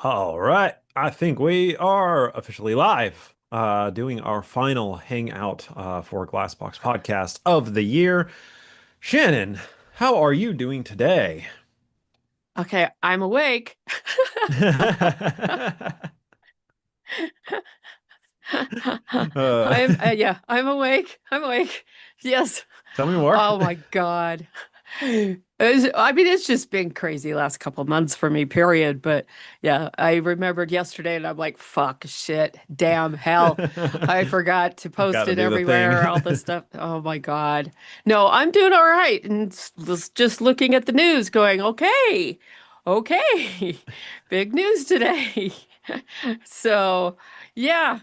All right, I think we are officially live, doing our final hangout for Glassbox podcast of the year. Shannon, how are you doing today? Okay, I'm awake. Uh, I'm awake. I'm awake. Yes. Tell me more. Oh my God. It's just been crazy last couple months for me, period. But yeah, I remembered yesterday and I'm like, fuck, shit, damn, hell. I forgot to Got post to it do the thing. everywhere, all this stuff. Oh my God. No, I'm doing all right. And was just looking at the news going, okay, big news today. So yeah,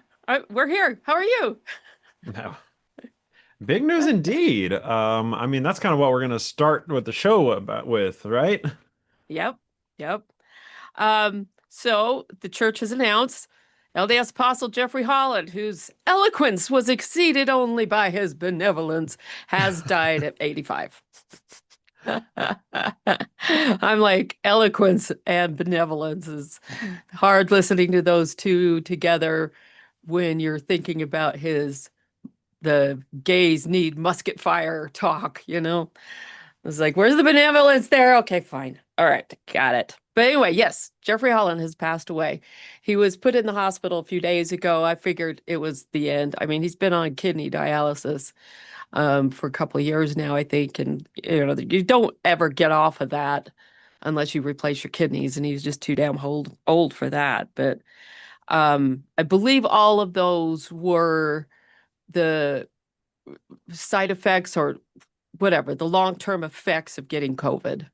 we're here. How are you? No. Big news indeed. I mean, that's kind of what we're going to start with the show about with, right? Yep, yep. So the church has announced LDS Apostle Jeffrey Holland, whose eloquence was exceeded only by his benevolence, has died at 85. I'm like, eloquence and benevolence is hard listening to those two together when you're thinking about the gays need musket fire talk. It's like, where's the benevolence there? Okay, fine. All right, got it. But anyway, yes, Jeffrey Holland has passed away. He was put in the hospital a few days ago. I figured it was the end. I mean, he's been on kidney dialysis for a couple of years now, I think, and you don't ever get off of that unless you replace your kidneys, and he's just too damn old for that. But I believe all of those were the side effects or whatever, the long-term effects of getting COVID.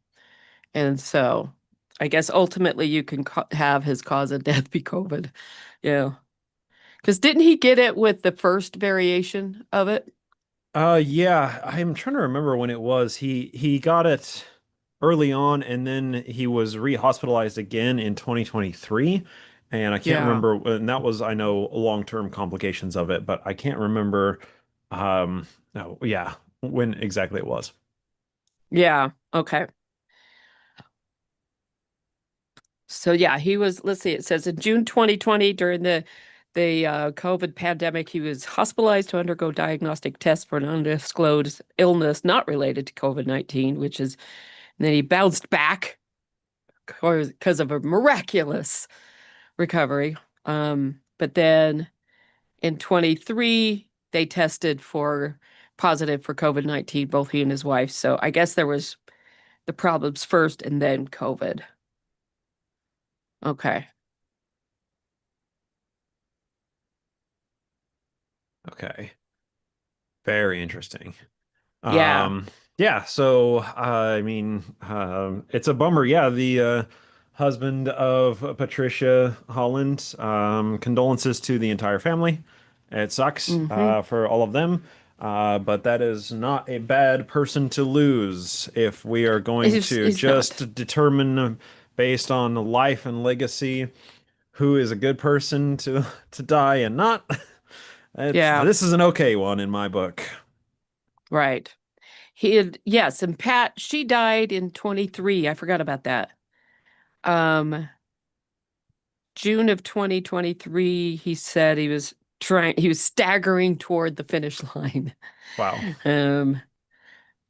And so I guess ultimately you can have his cause of death be COVID. Yeah. Because didn't he get it with the first variation of it? Yeah, I'm trying to remember when it was. He got it early on, and then he was re-hospitalized again in 2023. And I can't Yeah. remember, and that was, I know, long-term complications of it, but I can't remember, no, yeah, when exactly it was. Yeah. Okay. So yeah, he was, let's see, it says in June 2020 during the COVID pandemic, he was hospitalized to undergo diagnostic tests for an undisclosed illness not related to COVID-19, which is, and then he bounced back because of a miraculous recovery. But then in 23, they tested for positive for COVID-19, both he and his wife. So I guess there was the problems first and then COVID. Okay. Okay, very interesting. Yeah. Yeah, so I mean, it's a bummer. Yeah, the husband of Patricia Holland. Condolences to the entire family. It sucks Hmm. for all of them, but that is not a bad person to lose if we are going to He's not. just determine based on life and legacy who is a good person to die and not. Yeah. This is an okay one in my book. Right. He had, yes, and Pat, she died in 23. I forgot about that. Um, June of 2023, he said he was staggering toward the finish line. Wow. Um,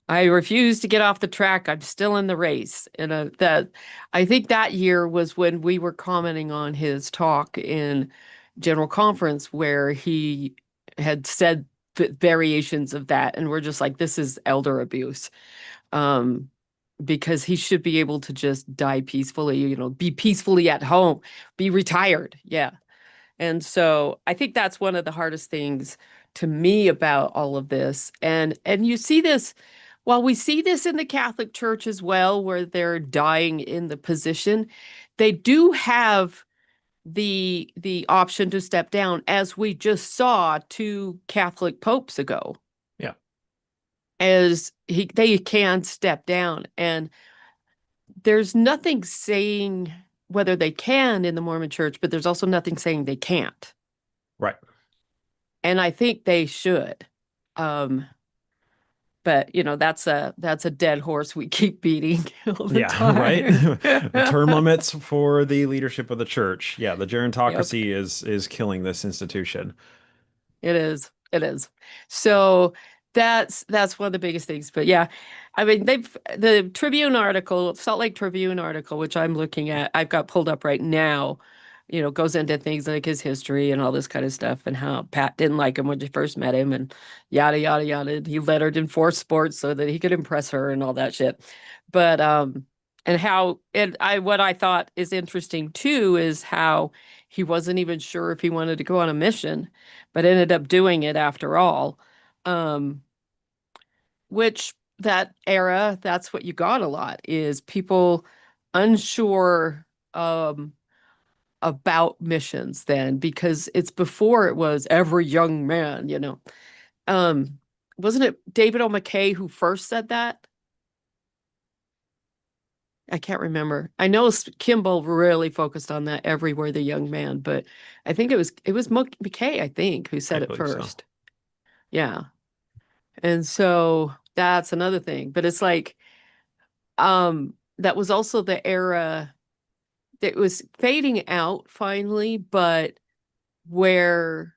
I refuse to get off the track. I'm still in the race. And that I think that year was when we were commenting on his talk in General Conference where he had said variations of that, and we're just like, this is elder abuse. Um, because he should be able to just die peacefully, be peacefully at home, be retired. Yeah. And so I think that's one of the hardest things to me about all of this. And you see this, while we see this in the Catholic Church as well, where they're dying in the position, they do have the option to step down, as we just saw two Catholic popes ago, Yeah. as they can step down. And there's nothing saying whether they can in the Mormon Church, but there's also nothing saying they can't. Right. And I think they should. Um, But that's a dead horse we keep beating all the Yeah, right. time. Term limits for the leadership of the church. Yeah, the Yep. gerontocracy is killing this institution. It is. It is. So that's one of the biggest things. But yeah, I mean the Tribune article, Salt Lake Tribune article, which I'm looking at, I've got pulled up right now, goes into things like his history and all this kind of stuff and how Pat didn't like him when she first met him and yada yada yada. He lettered in four sports so that he could impress her and all that shit. But and how and I what I thought is interesting too is how he wasn't even sure if he wanted to go on a mission but ended up doing it after all. Um, which that era, that's what you got a lot is people unsure about missions then because it's before it was every young man. Um, wasn't it David O. McKay who first said that? I can't remember. I know Kimball really focused on that everywhere the young man, but I think it was McKay, I think, who I said it believe so. first. Yeah. And so that's another thing. But it's like, that was also the era that was fading out finally, but where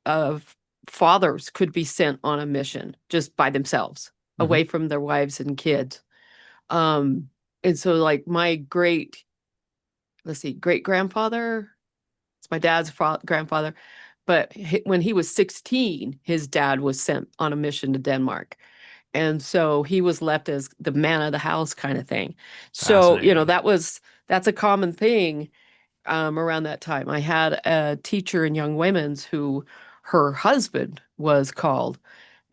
of fathers could be sent on a mission just by themselves, Hmm. away from their wives and kids. Um, and so like my let's see, great grandfather, it's my dad's grandfather, but when he was 16, his dad was sent on a mission to Denmark. And so he was left as the man of the house kind of thing. So, Fascinating. that's a common thing around that time. I had a teacher in Young Women's who her husband was called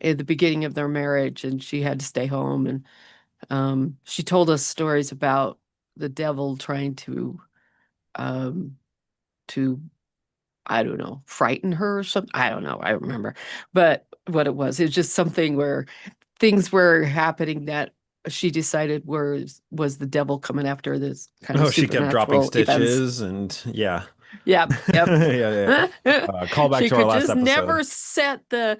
at the beginning of their marriage, and she had to stay home. And she told us stories about the devil trying um, to I don't know, frighten her or something. I don't know. I don't remember. But what it was just something where things were happening that she decided was the devil coming after this kind of Oh, she kept dropping supernatural events. stitches and yeah. Yep, yep. Yeah, yeah. Call back She to our could last just episode. never set the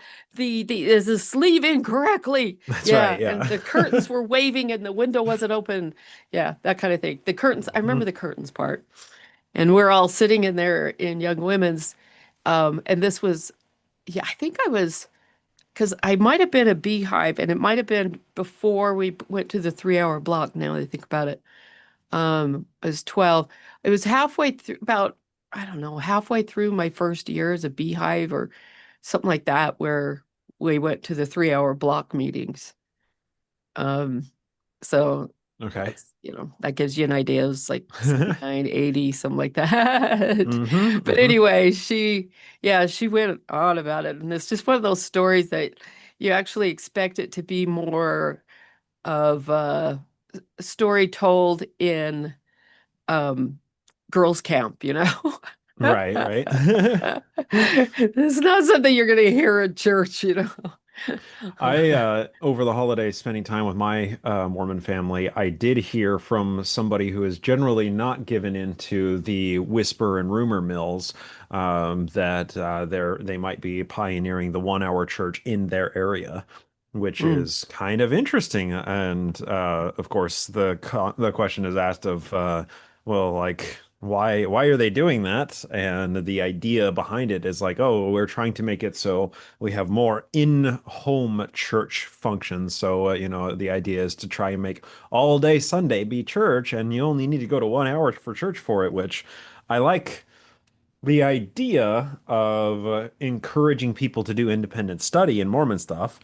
sleeve in correctly. That's right, Yeah, and yeah. the curtains were waving and the window wasn't open. Yeah, that kind of thing. The curtains, I remember Mhm. the curtains part. And we're all sitting in there in Young Women's. And this was, yeah, I think I was, because I might have been a beehive and it might have been before we went to the 3 hour block. Now that I think about it, I was 12. It was halfway through, about, I don't know, halfway through my first year as a beehive or something like that, where we went to the 3 hour block meetings. Um, so Okay. that gives you an idea. It was like 79, 80, something like that. Hmm. But Hmm. anyway, yeah, she went on about it. And it's just one of those stories that you actually expect it to be more of a story told in um, girls' camp. Right, right. It's not something you're going to hear at church. I over the holidays spending time with my Mormon family, I did hear from somebody who is generally not given into the whisper and rumor mills that they might be pioneering the 1 hour church in their area, which Mm, is kind of interesting. And of course, the question is asked of well, like why are they doing that? And the idea behind it is like, oh, we're trying to make it so we have more in-home church functions. So, the idea is to try and make all day Sunday be church, and you only need to go to 1 hour for church for it, which I like the idea of encouraging people to do independent study and Mormon stuff.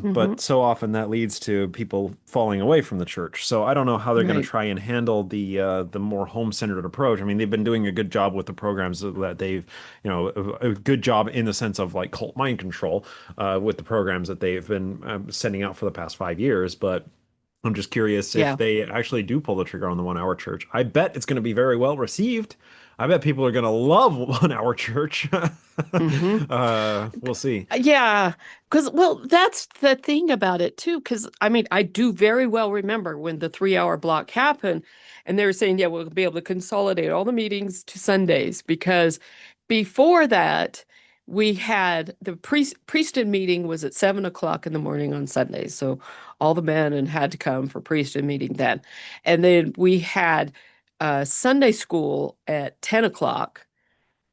hmm. But so often that leads to people falling away from the church. So I don't know how they're going to Right. try and handle the more home-centered approach. I mean, they've been doing a good job with the programs that they've, a good job in the sense of like cult mind control with the programs that they've been sending out for the past 5 years. But I'm just curious if Yeah. they actually do pull the trigger on the 1 hour church. I bet it's going to be very well received. I bet people are going to love 1 hour church. Hmm. We'll see. Yeah, because well, that's the thing about it too. Because I mean, I do very well remember when the 3 hour block happened, and they were saying, "Yeah, we'll be able to consolidate all the meetings to Sundays." Because before that, we had the priesthood meeting was at 7 o'clock in the morning on Sundays. So all the men and had to come for priesthood meeting then. And then we had Sunday school at 10 o'clock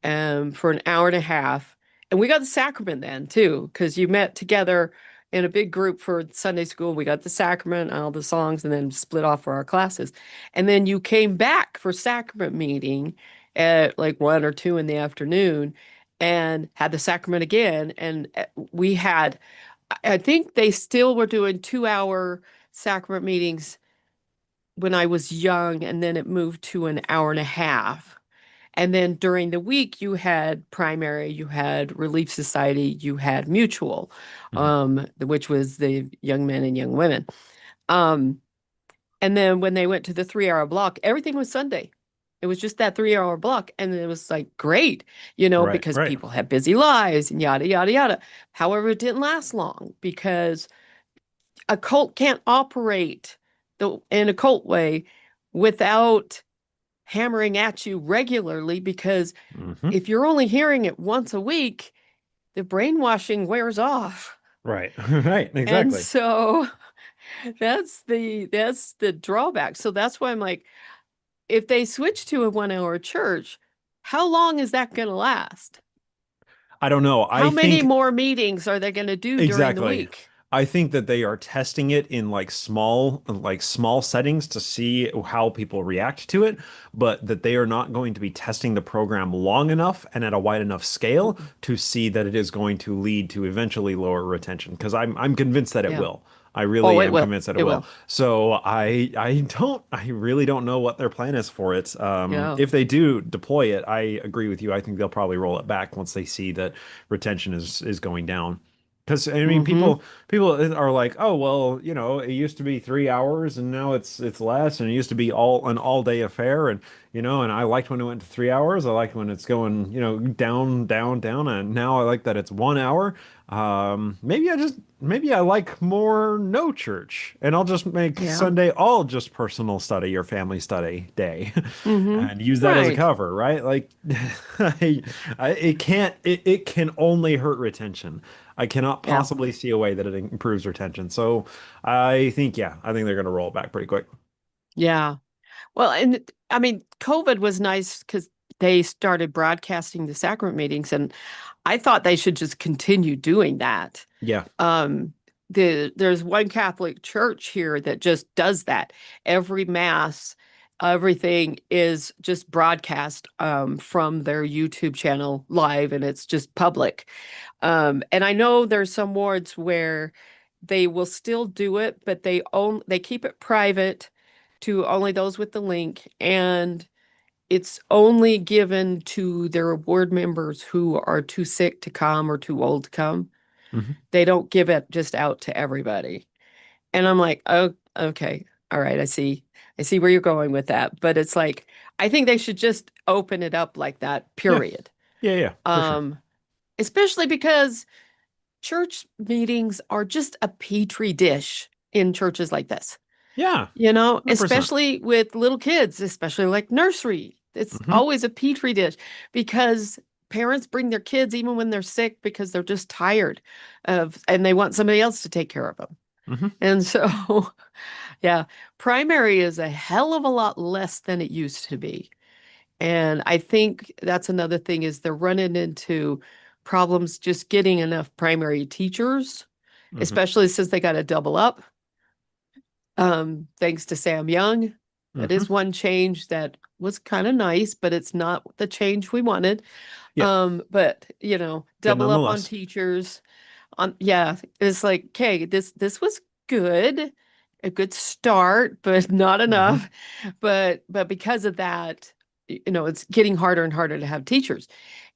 for an hour and a half. And we got the sacrament then too, because you met together in a big group for Sunday school. We got the sacrament, all the songs, and then split off for our classes. And then you came back for sacrament meeting at like 1 or 2 in the afternoon and had the sacrament again. And we had, I think they still were doing 2 hour sacrament meetings when I was young, and then it moved to an hour and a half. And then during the week, you had primary, you had Relief Society, you had Mutual, Mhm. which was the young men and young women. Um, and then when they went to the 3 hour block, everything was Sunday. It was just that 3 hour block. And it was like great, Right, because right. people have busy lives and yada, yada, yada. However, it didn't last long because a cult can't operate in a cult way without hammering at you regularly, because Hmm. if you're only hearing it once a week, the brainwashing wears off. Right, right, And exactly. so that's the drawback. So that's why I'm like, if they switch to a 1 hour church, how long is that going to last? I don't know. I How many think more meetings are they going to do during the exactly. week? I think that they are testing it in like small settings to see how people react to it, but that they are not going to be testing the program long enough and at a wide enough scale Mm-mm. to see that it is going to lead to eventually lower retention. Because I'm convinced that it Yeah. will. I Oh, really it am will. convinced that it It will. will. So I really don't know what their plan is for it. Yeah. If they do deploy it, I agree with you. I think they'll probably roll it back once they see that retention is going down. Because I mean, Mm-hmm. people are like, oh well, it used to be 3 hours and now it's less, and it used to be an all day affair, and I liked when it went to 3 hours. I liked when it's going, down, down, down, and now I like that it's 1 hour. Maybe I like more no church, and I'll just make Yeah. Sunday all just personal study or family study day, Mm-hmm. and use that as a Right. cover, right? Like, it can only hurt retention. I cannot Yeah. possibly see a way that it improves retention. So I think they're going to roll it back pretty quick. Yeah. Well, and I mean, COVID was nice because they started broadcasting the sacrament meetings, and I thought they should just continue doing that. Yeah. Um, there's one Catholic church here that just does that. Every mass, everything is just broadcast from their YouTube channel live, and it's just public. And I know there's some wards where they will still do it, but they keep it private to only those with the link, and it's only given to their ward members who are too sick to come or too old to come. Hmm. They don't give it just out to everybody. And I'm like, oh, okay. All right, I see. I see where you're going with that. But it's like, I think they should just open it up like that, Yeah. period. Yeah. Yeah. For sure. Um, Especially because church meetings are just a petri dish in churches like this. Yeah. Especially 100%. with little kids, especially like nursery. It's Hmm. always a petri dish because parents bring their kids even when they're sick because they're just tired and they want somebody else to take care of them. Hmm. And so, yeah, primary is a hell of a lot less than it used to be. And I think that's another thing is they're running into problems just getting enough primary teachers, Hmm. especially since they got to double up. Thanks to Sam Young. That Hmm. is one change that was kind of nice, but it's not the change we wanted. Yeah. But Good double up on nonetheless. teachers. Yeah, it's like, okay, this was good, a good start, but not Hmm. enough. But because of that, it's getting harder and harder to have teachers,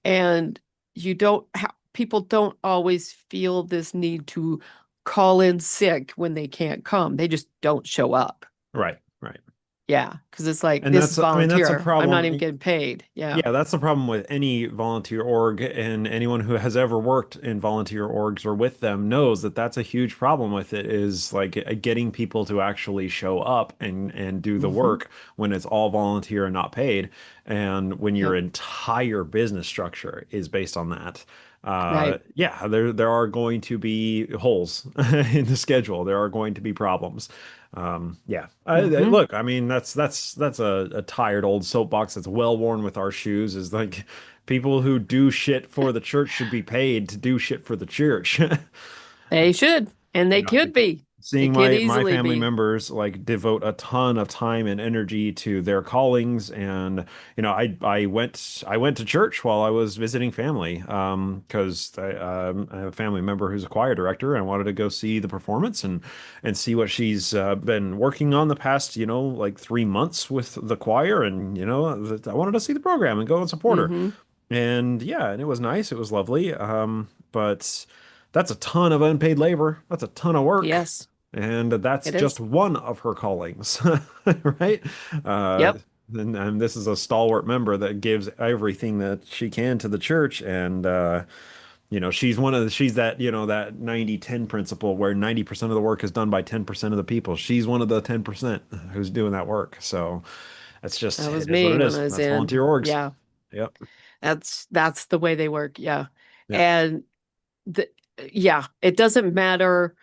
and you don't ha people don't always feel this need to call in sick when they can't come. They just don't show up. Right. Right. Yeah, because it's like And this is I mean, that's a volunteer. I'm not even problem. getting paid. Yeah. Yeah, that's the problem with any volunteer org, and anyone who has ever worked in volunteer orgs or with them knows that that's a huge problem with it, is like getting people to actually show up and do the Hmm. work when it's all volunteer and not paid, and when your Yep. entire business structure is based on that. Right. Yeah, there are going to be holes in the schedule. There are going to be problems. Yeah. Hmm. Look, I mean, that's a tired old soapbox that's well worn with our shoes. Is like people who do shit for the church should be paid to do shit for the church. They should, and You they know, could be. They seeing could my easily family be. members like devote a ton of time and energy to their callings, and I went to church while I was visiting family because I have a family member who's a choir director, and I wanted to go see the performance and see what she's been working on the past like 3 months with the choir, and I wanted to see the program and go and support her. Hmm. And yeah, and it was nice. It was lovely. But that's a ton of unpaid labor. That's a ton of work. Yes, And that's it just is. one of her callings, right? Uh, Yep. and this is a stalwart member that gives everything that she can to the church. And, she's that, that 90-10 principle where 90% of the work is done by 10% of the people. She's one of the 10% who's doing that work. So That was it is what me it when is. I was That's in. volunteer orgs. Yeah, Yep. that's the way they work. Yeah. Yep. And the yeah, it doesn't matter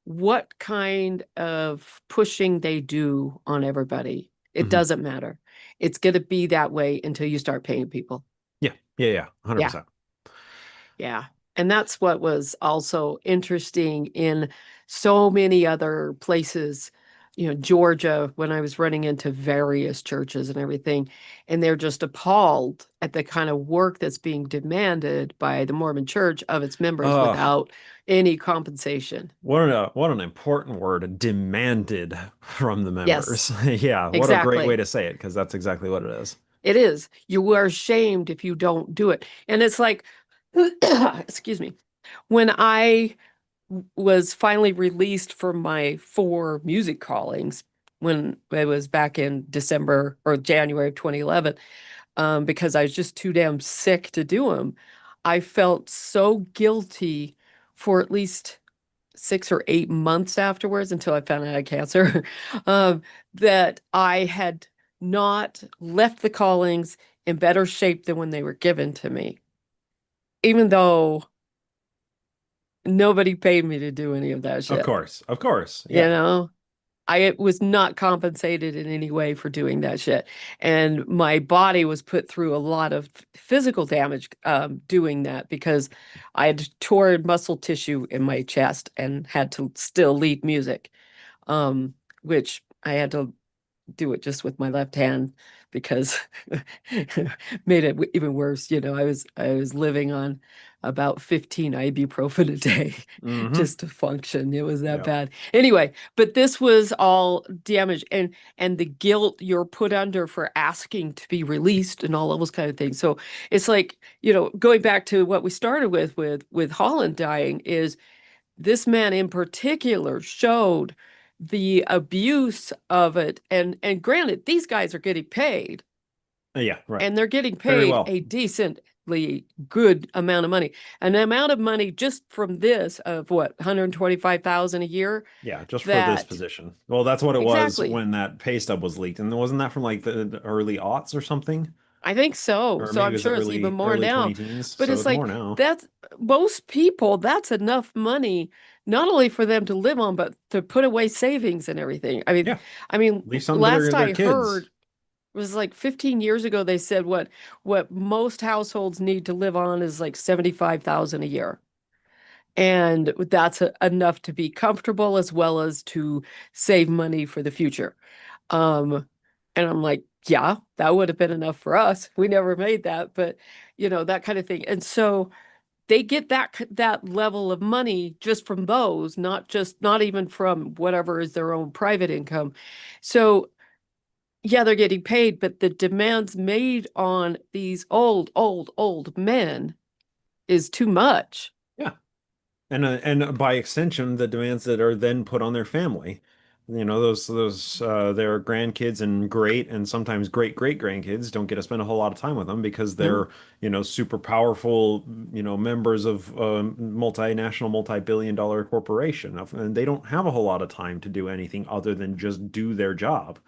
what kind of pushing they do on everybody. It Mhm. doesn't matter. It's going to be that way until you start paying people. Yeah, yeah, yeah, Yeah. 100%. Yeah. And that's what was also interesting in so many other places, Georgia, when I was running into various churches and everything, and they're just appalled at the kind of work that's being demanded by the Mormon church of its members Uh, without any compensation. what an important word, demanded from the Yes, members. Yeah, what a great way exactly. to say it, because that's exactly what it is. It is. You are ashamed if you don't do it. And it's like, excuse me, when I was finally released from my 4 music callings when it was back in December or January of 2011, because I was just too damn sick to do them. I felt so guilty for at least 6 or 8 months afterwards until I found out I had cancer, um, that I had not left the callings in better shape than when they were given to me, even though nobody paid me to do any of that shit. Of course, You yeah. know, I was not compensated in any way for doing that shit. And my body was put through a lot of physical damage doing that because I had torn muscle tissue in my chest and had to still lead music, which I had to do it just with my left hand because made it even worse. I was living on about 15 ibuprofen a day Mm-hmm. just to function. It was that Yep. bad. Anyway, but this was all damage and the guilt you're put under for asking to be released and all those kind of things. So it's like, going back to what we started with Holland dying is this man in particular showed the abuse of it. And granted, these guys are getting paid, Yeah, right. and they're getting Very paid well. a decently good amount of money. An amount of money just from this of what, 125,000 a year? Yeah, just for this That position. Well, that's what it was exactly. when that pay stub was leaked. And wasn't that from like the early aughts or something? I think so. Or So maybe it I'm was the sure it's even more early now. 20 teens. But So it's it's more like now. that's most people, that's enough money not only for them to live on, but to put away savings and everything. I mean, Yeah. I mean, Leave something to last their I kids. heard was like 15 years ago, they said what most households need to live on is like 75,000 a year. And that's enough to be comfortable as well as to save money for the future. Um, and I'm like, yeah, that would have been enough for us. We never made that, but that kind of thing. And so they get that level of money just from those, not even from whatever is their own private income. So yeah, they're getting paid, but the demands made on these old, old, old men is too much. Yeah. And by extension, the demands that are then put on their family. Those their grandkids and great and sometimes great grandkids don't get to spend a whole lot of time with them because No. they're, super powerful, members of a multinational, multi-billion dollar corporation. And they don't have a whole lot of time to do anything other than just do their job.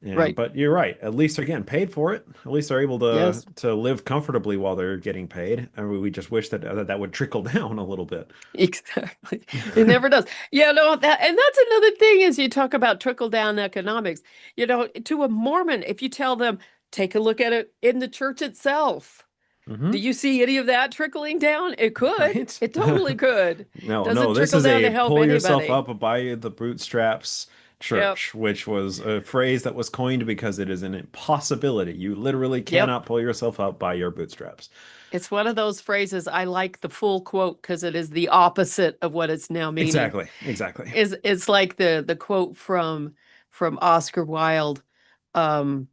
And Right. but you're right. At least they're getting paid for it. At least they're able Yes. to live comfortably while they're getting paid. And we just wish that would trickle down a little bit. Exactly. It never does. Yeah, no, that and that's another thing is you talk about trickle down economics. To a Mormon, if you tell them, take a look at it in the church itself. Do Hmm. you see any of that trickling down? It could. Right? It totally could. No, no, Doesn't this trickle is down a to help pull yourself anybody. up by the bootstraps Yep. church, which was a phrase that was coined because it is an impossibility. You literally Yep. cannot pull yourself up by your bootstraps. It's one of those phrases I like the full quote because it is the opposite of what it's now meaning. Exactly, exactly. Is it's like the quote from Oscar Wilde, um,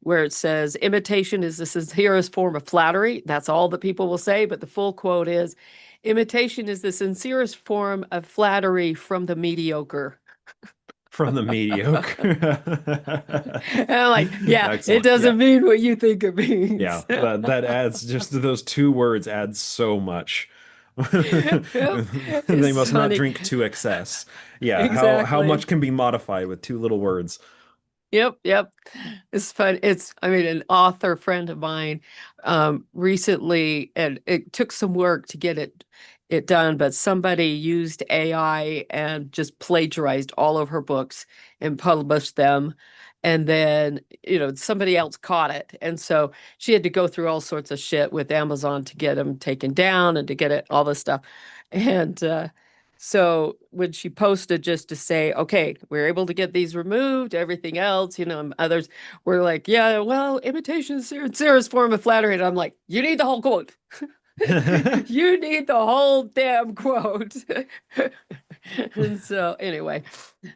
where it says, imitation is the sincerest form of flattery. That's all that people will say, but the full quote is, imitation is the sincerest form of flattery from the mediocre. From the mediocre. And I'm like, yeah, it Excellent. Yeah. doesn't mean what you think it Yeah. means. That adds just those two words add so much. Yep. They It's must not funny. drink to excess. Yeah, how Exactly. much can be modified with two little words? Yep, yep. It's fun. I mean, an author friend of mine recently, and it took some work to get it done, but somebody used AI and just plagiarized all of her books and published them. And then, somebody else caught it. And so she had to go through all sorts of shit with Amazon to get them taken down and to get it all this stuff. And so when she posted just to say, okay, we're able to get these removed, everything else, and others were like, yeah, well, imitation is Sarah's form of flattery. And I'm like, you need the whole quote. You need the whole damn quote. And so anyway,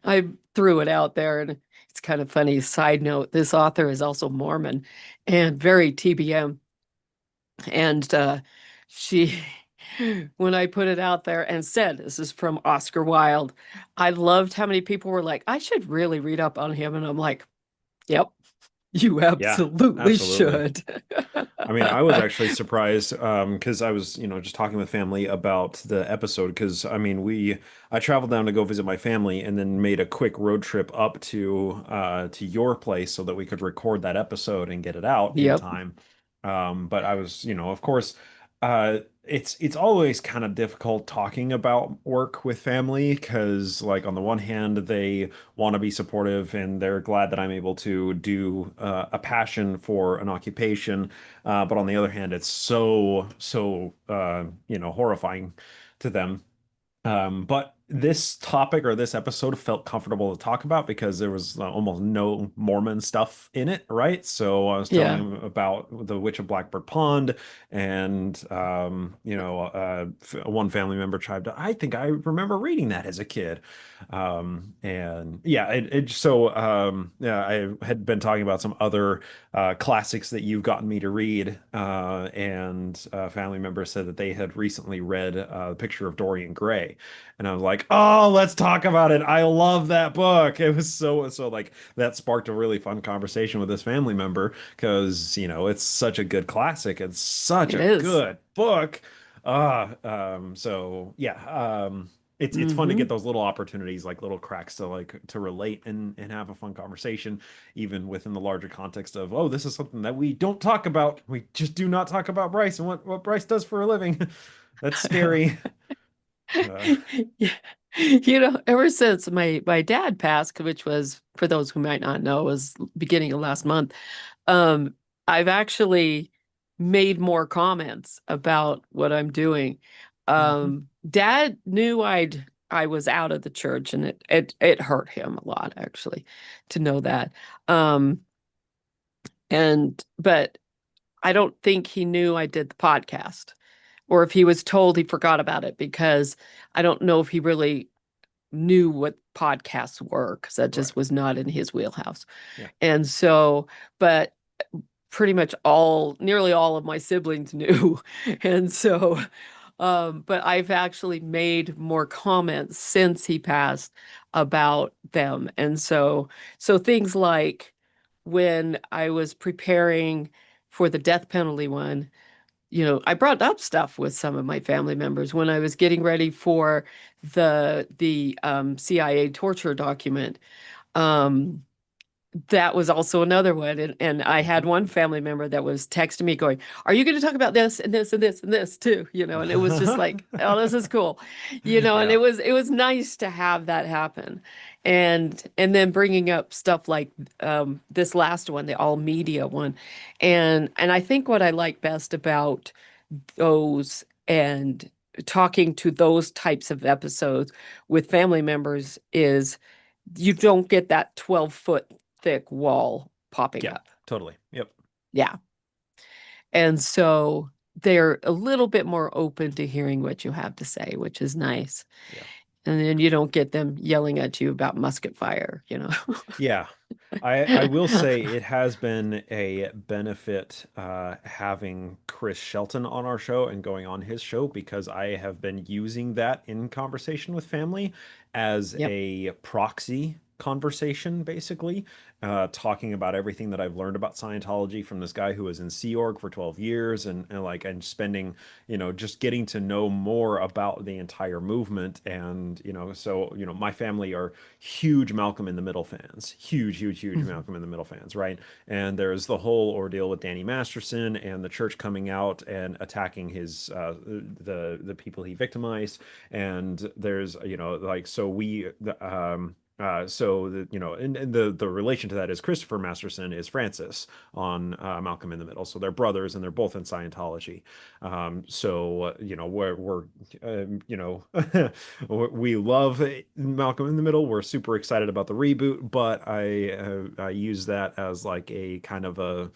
I threw it out there and it's kind of funny. Side note, this author is also Mormon and very TBM. And she, when I put it out there and said, this is from Oscar Wilde, I loved how many people were like, I should really read up on him. And I'm like, yep, you Yeah, absolutely absolutely. should. I mean, I was actually surprised because I was, just talking with family about the episode because I traveled down to go visit my family and then made a quick road trip up to your place so that we could record that episode and get it out in Yep. time. But I was, of course, it's always kind of difficult talking about work with family because, like, on the one hand, they want to be supportive and they're glad that I'm able to do a passion for an occupation. But on the other hand, it's so horrifying to them. But this topic or this episode felt comfortable to talk about because there was almost no Mormon stuff in it, right? So I was telling Yeah. him about the Witch of Blackbird Pond, and one family member chimed in, I think I remember reading that as a kid. And yeah, yeah, I had been talking about some other classics that you've gotten me to read, and a family member said that they had recently read The Picture of Dorian Gray. And I was like, oh, let's talk about it. I love that book. It was so like that sparked a really fun conversation with this family member because, it's such a good classic. It's such It a is. good book. So yeah, it's fun to get Mm-hmm. those little opportunities, like little cracks to relate and have a fun conversation, even within the larger context of, oh, this is something that we don't talk about. We just do not talk about Bryce and what Bryce does for a living. That's scary. Uh, Yeah. Ever since my dad passed, which was, for those who might not know, was beginning of last month, um, I've actually made more comments about what I'm doing. mhm. Dad knew I was out of the church, and it hurt him a lot actually to know that. Um, but I don't think he knew I did the podcast, or if he was told, he forgot about it because I don't know if he really knew what podcasts were because that Right. just was not in his wheelhouse. Yeah. And so, but pretty much nearly all of my siblings knew. And so, but I've actually made more comments since he passed about them. And so things like when I was preparing for the death penalty one, I brought up stuff with some of my family members when I was getting ready for the CIA torture document. Um, that was also another one. And I had one family member that was texting me going, "Are you going to talk about this and this and this and this too?" And it was just like, "Oh, this is cool." And Yeah. it was nice to have that happen. And then bringing up stuff like this last one, the all media one. And I think what I like best about those and talking to those types of episodes with family members is you don't get that 12-foot thick wall popping Yeah, up. totally. Yep. Yeah. And so they're a little bit more open to hearing what you have to say, which is nice. Yeah. And then you don't get them yelling at you about musket fire. Yeah. I will say it has been a benefit having Chris Shelton on our show and going on his show because I have been using that in conversation with family as Yep. a proxy conversation, basically, talking about everything that I've learned about Scientology from this guy who was in Sea Org for 12 years and spending, just getting to know more about the entire movement. And, so, my family are huge Malcolm in the Middle fans, huge, huge, huge Mhm. Malcolm in the Middle fans, right? And there's the whole ordeal with Danny Masterson and the church coming out and attacking his the people he victimized, and there's like so we so and the relation to that is Christopher Masterson is Francis on Malcolm in the Middle, so they're brothers and they're both in Scientology. We're we love Malcolm in the Middle. We're super excited about the reboot, but I use that as like a kind of a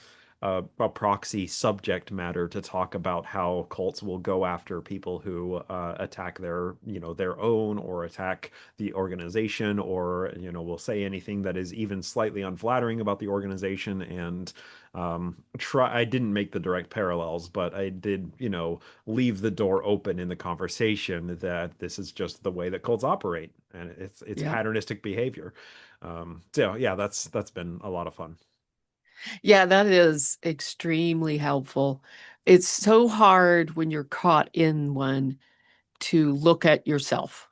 proxy subject matter to talk about how cults will go after people who attack their own or attack the organization or will say anything that is even slightly unflattering about the organization. And I didn't make the direct parallels, but I did leave the door open in the conversation that this is just the way that cults operate, and it's Yep. patternistic behavior. So yeah, that's been a lot of fun. Yeah, that is extremely helpful. It's so hard when you're caught in one to look at yourself.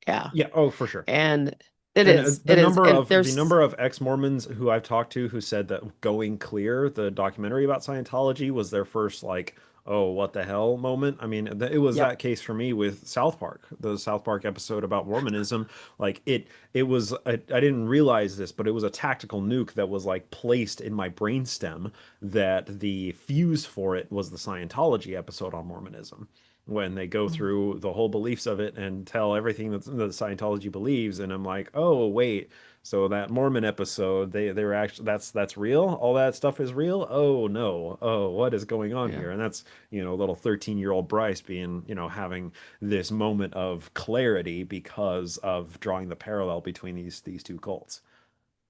Yeah. Yeah, oh, for sure. And it And is. It is. And the there's, number of ex-Mormons who I've talked to who said that Going Clear, the documentary about Scientology, was their first like, oh, what the hell moment. I mean, it was yep. that case for me with South Park, the South Park episode about Mormonism. Like it was I didn't realize this, but it was a tactical nuke that was like placed in my brainstem that the fuse for it was the Scientology episode on Mormonism when they go Mm. through the whole beliefs of it and tell everything that Scientology believes. And I'm like, oh wait, so that Mormon episode, they're actually that's real. All that stuff is real. Oh no. Oh, what is going on Yeah. here? And that's little 13-year-old Bryce being having this moment of clarity because of drawing the parallel between these two cults.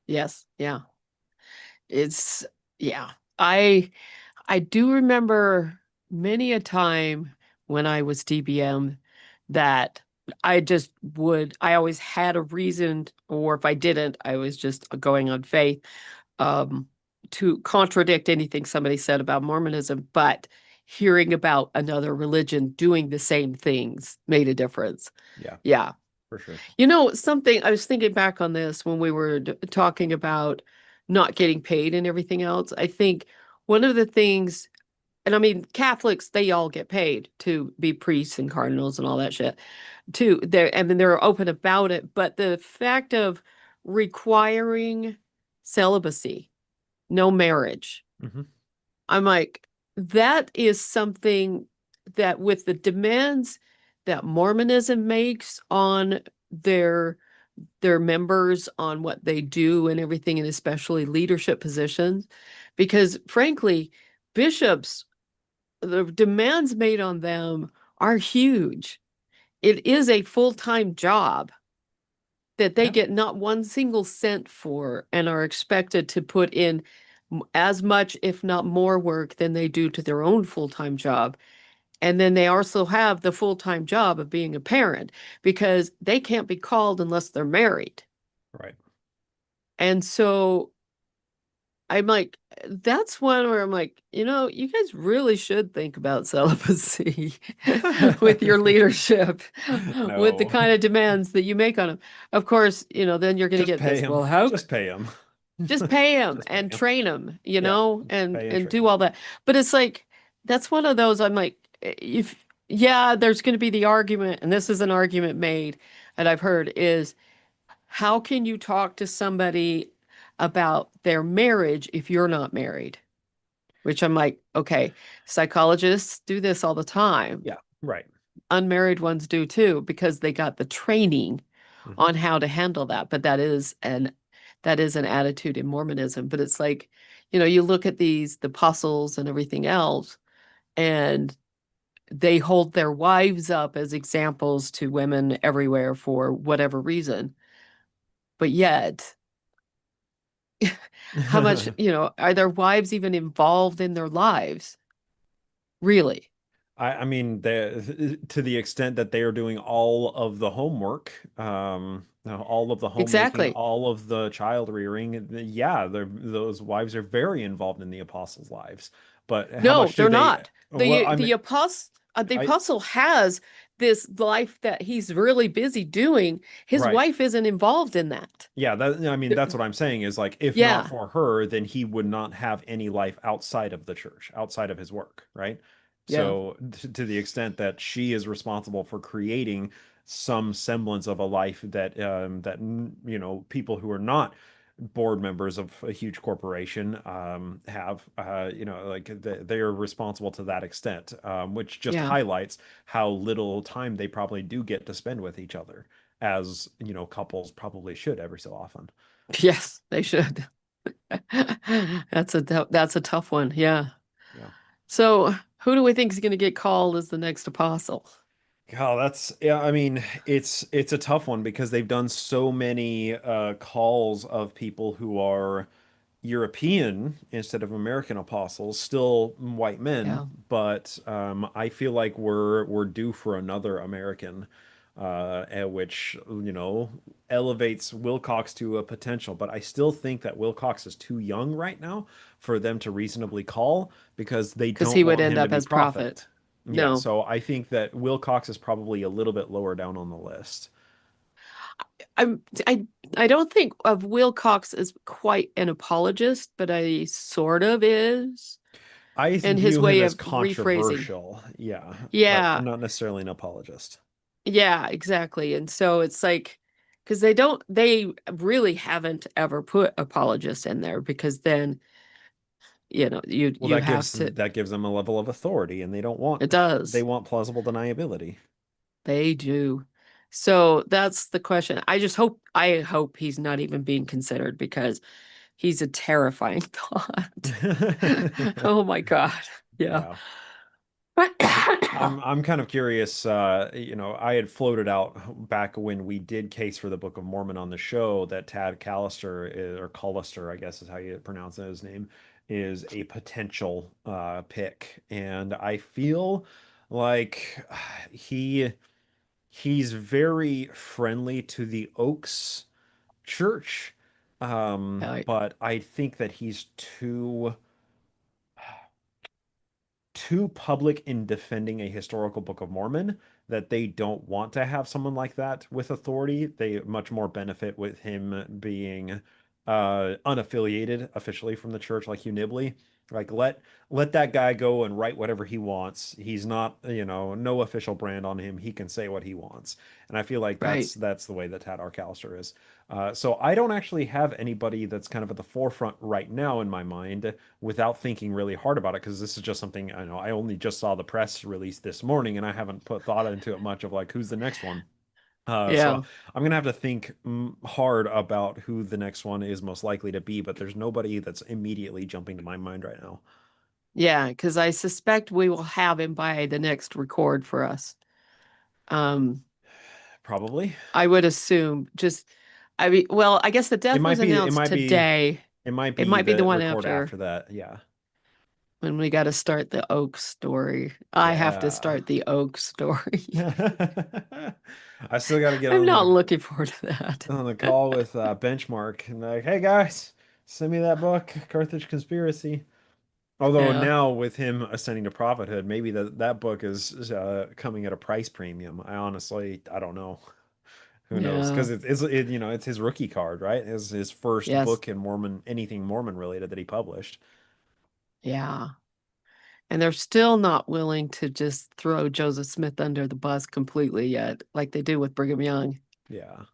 Yes. Yeah. It's, yeah. I do remember many a time when I was DBM that I always had a reason, or if I didn't, I was just going on faith, um, to contradict anything somebody said about Mormonism. But hearing about another religion doing the same things made a difference. Yeah, Yeah. for sure. Something I was thinking back on this when we were talking about not getting paid and everything else. I think one of the things, and I mean, Catholics, they all get paid to be priests and cardinals and all that shit too. I mean, they're open about it, but the fact of requiring celibacy, no marriage, Hmm. I'm like, that is something that with the demands that Mormonism makes on their their members on what they do and everything, and especially leadership positions, because frankly, bishops, the demands made on them are huge. It is a full-time job that they Yeah, get not one single cent for and are expected to put in as much, if not more, work than they do to their own full-time job. And then they also have the full-time job of being a parent because they can't be called unless they're married. right. And so I'm like, that's one where I'm like, you guys really should think about celibacy with your leadership, with the No, kind of demands that you make on them. Of course, then you're going to just get pay this. him. Well, how Just pay him. Just pay him Just pay and him. train him, Yeah, and pay and and do train. all that. But it's like that's one of those I'm like if yeah, there's going to be the argument, and this is an argument made that I've heard is how can you talk to somebody about their marriage if you're not married? Which I'm like, okay, psychologists do this all the time. Yeah, right. Unmarried ones do too because they got the training Hmm. on how to handle that. But that is an attitude in Mormonism. But it's like, you look at the apostles and everything else, and they hold their wives up as examples to women everywhere for whatever reason. But yet, how much, are their wives even involved in their lives? Really? I mean, to the extent that they are doing all of the homework, all of the homemaking, Exactly. all of the child rearing, yeah, those wives are very involved in the apostles' lives. But how No, much do they're they? not. Well, I mean, The I apostle has this life that he's really busy doing. His right. wife isn't involved in that. Yeah, I mean, Th- that's what I'm saying is like, if not Yeah, for her, then he would not have any life outside of the church, outside of his work, right? yeah, So, to the extent that she is responsible for creating some semblance of a life that people who are not board members of a huge corporation have, like they are responsible to that extent, which just yeah. highlights how little time they probably do get to spend with each other as couples probably should every so often. Yes, they should. That's a tough one. Yeah. Yeah. So, who do we think is going to get called as the next apostle? Oh, that's yeah, I mean, it's a tough one because they've done so many calls of people who are European instead of American apostles, still white men, Yeah, but I feel like we're due for another American, which elevates Wilcox to a potential. But I still think that Wilcox is too young right now for them to reasonably call because they because don't he would want end him to up be as prophet. prophet. Yeah, No, so I think that Wilcox is probably a little bit lower down on the list. I'm I don't think of Wilcox as quite an apologist, but I sort of is I in his view him way as of rephrasing. controversial, yeah, but Yeah, not necessarily an apologist. yeah, exactly. And so it's like, because they really haven't ever put apologists in there because then, you Well, you have to, that gives them a level of authority, and it they does. want plausible deniability. They do. So that's the question. I hope he's not even being considered because he's a terrifying thought. Oh my God. Yeah. Yeah. I'm kind of curious. I had floated out back when we did Case for the Book of Mormon on the show that Tad Callister or Callister, I guess is how you pronounce his name, is a potential pick, and I feel like he he's very friendly to the Oaks Church, Yeah, but I think that he's too public in defending a historical Book of Mormon that they don't want to have someone like that with authority. They much more benefit with him being unaffiliated officially from the church, like Hugh Nibley. Like let that guy go and write whatever he wants. He's not, no official brand on him. He can say what he wants. And I feel like right. that's the way that Tad Arcalister is. So I don't actually have anybody that's kind of at the forefront right now in my mind without thinking really hard about it because this is just something I know I only just saw the press release this morning and I haven't put thought into it much of like who's the next one. So Yeah. I'm gonna have to think hard about who the next one is most likely to be, but there's nobody that's immediately jumping to my mind right now. Yeah, because I suspect we will have him by the next record for us. Um, Probably. I would assume I mean, well, I guess the It death was might be it announced might be today. it might It be might be the the one record after after that. Yeah. when we got to start the Oak story. I have to Yeah. start the Oak story. I still got to get I'm not looking forward to that. on the call with Benchmark and like, hey guys, send me that book, Carthage Conspiracy. Although Yeah. now with him ascending to prophethood, maybe that book is coming at a price premium. I honestly, I don't know. Who knows? Yeah. Because it's his rookie card, right? His first Yes. book in Mormon, anything Mormon related that he published. Yeah. And they're still not willing to just throw Joseph Smith under the bus completely yet, like they do with Brigham Young. Yeah.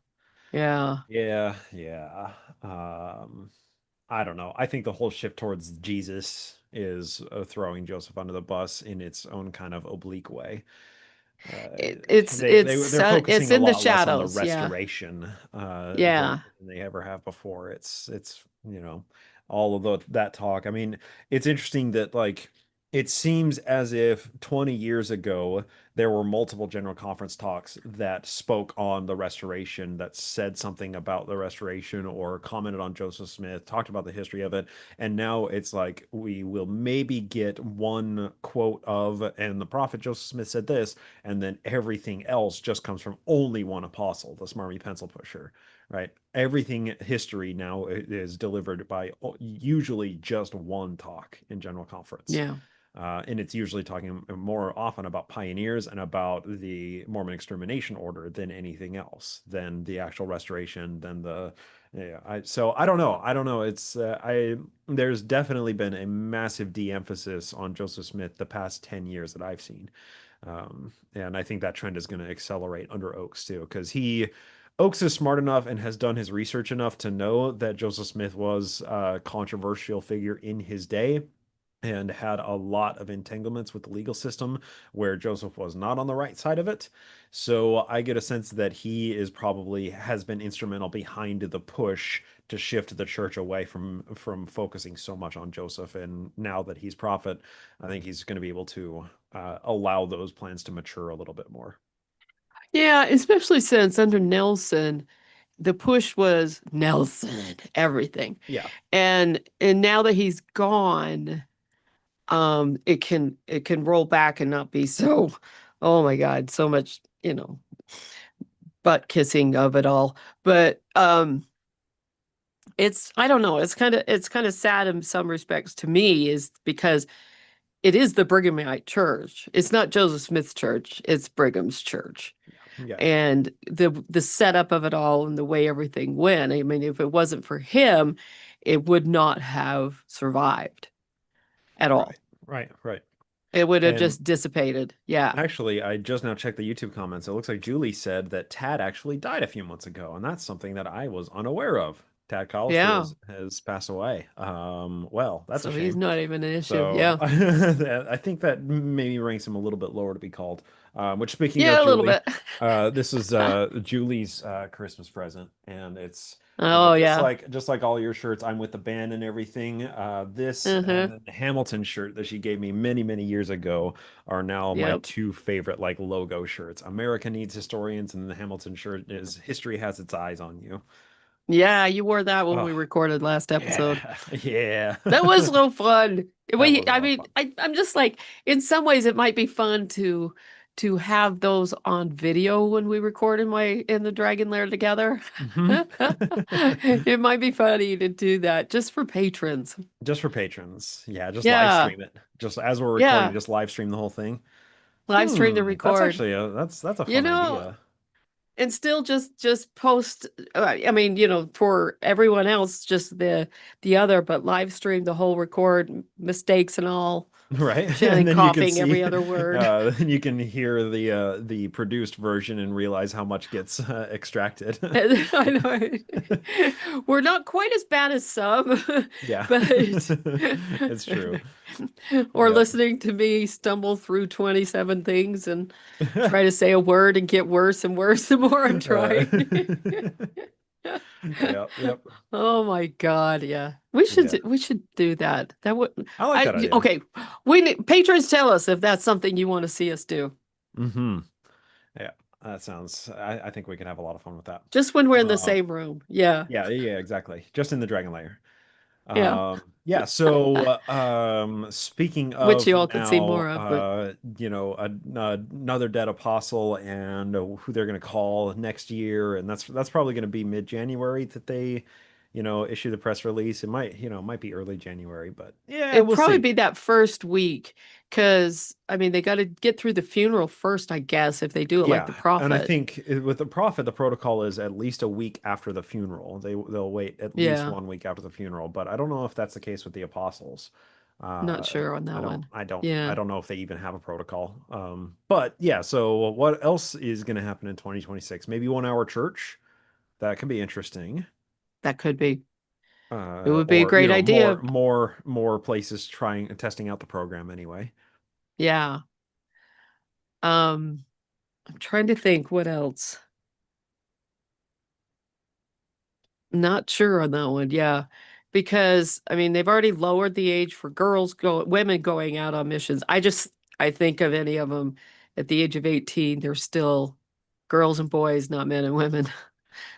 Yeah. Yeah, yeah. Um, I don't know. I think the whole shift towards Jesus is throwing Joseph under the bus in its own kind of oblique way. Uh, It, it's they're it's focusing a in the lot less on the shadows. Yeah. restoration Yeah. than they ever have before. It's all of that talk. I mean, it's interesting that like it seems as if 20 years ago there were multiple general conference talks that spoke on the restoration, that said something about the restoration or commented on Joseph Smith, talked about the history of it, and now it's like we will maybe get one quote of, and the prophet Joseph Smith said this, and then everything else just comes from only one apostle, the smarmy pencil pusher, right? Everything history now is delivered by usually just one talk in general conference. Yeah. And it's usually talking more often about pioneers and about the Mormon extermination order than anything else, than the actual restoration, than the yeah. So I don't know. I don't know. It's I There's definitely been a massive de-emphasis on Joseph Smith the past 10 years that I've seen. And I think that trend is going to accelerate under Oakes too, because Oakes is smart enough and has done his research enough to know that Joseph Smith was a controversial figure in his day and had a lot of entanglements with the legal system where Joseph was not on the right side of it. So I get a sense that he is probably has been instrumental behind the push to shift the church away from focusing so much on Joseph. And now that he's prophet, I think he's going to be able to allow those plans to mature a little bit more. Yeah, especially since under Nelson, the push was Nelson, everything. Yeah, And now that he's gone, it can roll back and not be so, oh my God, so much, butt kissing of it all. But it's I don't know, it's kind of sad in some respects to me, is because it is the Brighamite church. It's not Joseph Smith's church, it's Brigham's church. yeah, And the setup of it all and the way everything went. I mean, if it wasn't for him, it would not have survived at all. right, right. It would have And just dissipated. Yeah. actually, I just now checked the YouTube comments. It looks like Julie said that Tad actually died a few months ago, and that's something that I was unaware of. Tad Collister Yeah. has passed away. Well, that's a So he's shame. not even an issue. So Yeah. I think that maybe ranks him a little bit lower to be called. Which, speaking of Yeah, a little Julie, bit. this is Julie's Christmas present, and it's Oh just yeah. like all your shirts. I'm with the band and everything. This and Uh-huh. then the Hamilton shirt that she gave me many years ago are now my Yep. two favorite like logo shirts. America Needs Historians, and the Hamilton shirt is History Has Its Eyes on You. Yeah, you wore that when we Oh recorded last episode. yeah, yeah. That was so fun. That was a I lot of mean, fun. I'm just like, in some ways, it might be fun to have those on video when we record in the Dragon Lair together. Hmm. It might be funny to do that just for patrons. Just for patrons. Yeah, just live Yeah, stream it. Just as we're recording, yeah. just live stream the whole thing. Live stream to That's record. actually that's a You fun know, idea. and still just post. I mean, for everyone else, just the other, but live stream the whole record, mistakes and all. Right? Shannon And then you can coughing every see other word. then you can hear the produced version and realize how much gets extracted. I know. We're not quite as bad as some, Yeah. but It's true. or Yep. listening to me stumble through 27 things and try to say a word and get worse and worse the more I'm Uh, trying. yep. Oh my God, yeah. We Yeah. should we should do that. That would I like I that idea. okay. Patrons, tell us if that's something you want to see us do. Hmm. Yeah. That sounds I think we can have a lot of fun with that. Just when we're in the Um, same room. Yeah. yeah, exactly. Just in the Dragon Lair. Yeah. Yeah, so speaking Which of you all could see now, more of, but another dead apostle and who they're going to call next year, and that's probably going to be mid-January that they, issue the press release. It might be early January, but yeah, it'd we'll probably see. be that first week Because, I mean, they got to get through the funeral first, I guess, if they do it like the Yeah, and I prophet. think with the prophet, the protocol is at least a week after the funeral. They'll wait at least Yeah, 1 week after the funeral, but I don't know if that's the case with the apostles. not Uh, sure on that one. I Yeah, don't know if they even have a protocol. But yeah, so what else is going to happen in 2026? Maybe 1 hour church. That could be interesting. that could be. It would be a Or great idea. more places trying testing out the program anyway. Yeah. Um, I'm trying to think what else. Not sure on that one. Yeah. Because I mean, they've already lowered the age for women going out on missions. I think of any of them at the age of 18, they're still girls and boys, not men and women.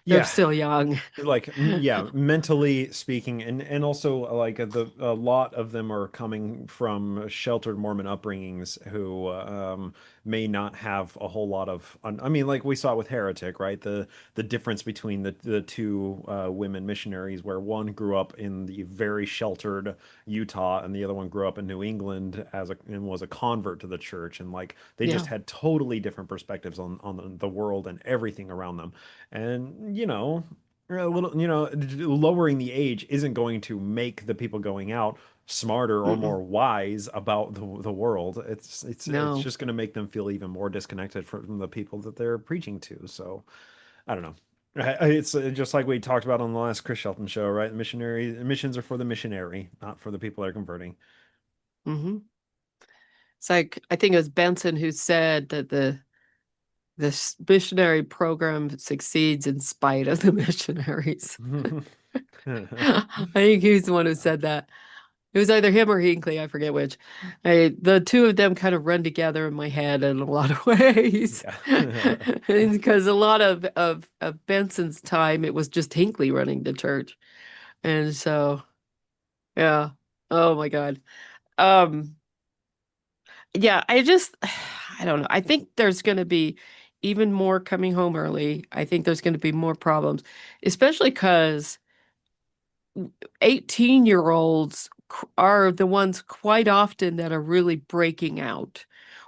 They're Yeah, still young. like yeah, mentally speaking, and also like a lot of them are coming from sheltered Mormon upbringings who may not have a whole lot of I mean, like we saw with Heretic, right? The difference between the two women missionaries, where one grew up in the very sheltered Utah and the other one grew up in New England and was a convert to the church, and like they just Yeah. had totally different perspectives on the world and everything around them. And a little, lowering the age isn't going to make the people going out smarter or more Mm-mm. wise about the world. It's No. just going to make them feel even more disconnected from the people that they're preaching to. So I don't know. It's just like we talked about on the last Chris Shelton show, right? Missions are for the missionary, not for the people they're converting. Hmm. It's like I think it was Benson who said that this missionary program succeeds in spite of the missionaries. I think he's the one who said that. It was either him or Hinckley, I forget which. The two of them kind of run together in my head in a lot of ways. Yeah. Because a lot of Benson's time, it was just Hinckley running the church. And so, yeah. Oh my God. Um, yeah, I don't know. I think there's going to be even more coming home early. I think there's going to be more problems, especially because 18-year-olds are the ones quite often that are really breaking out.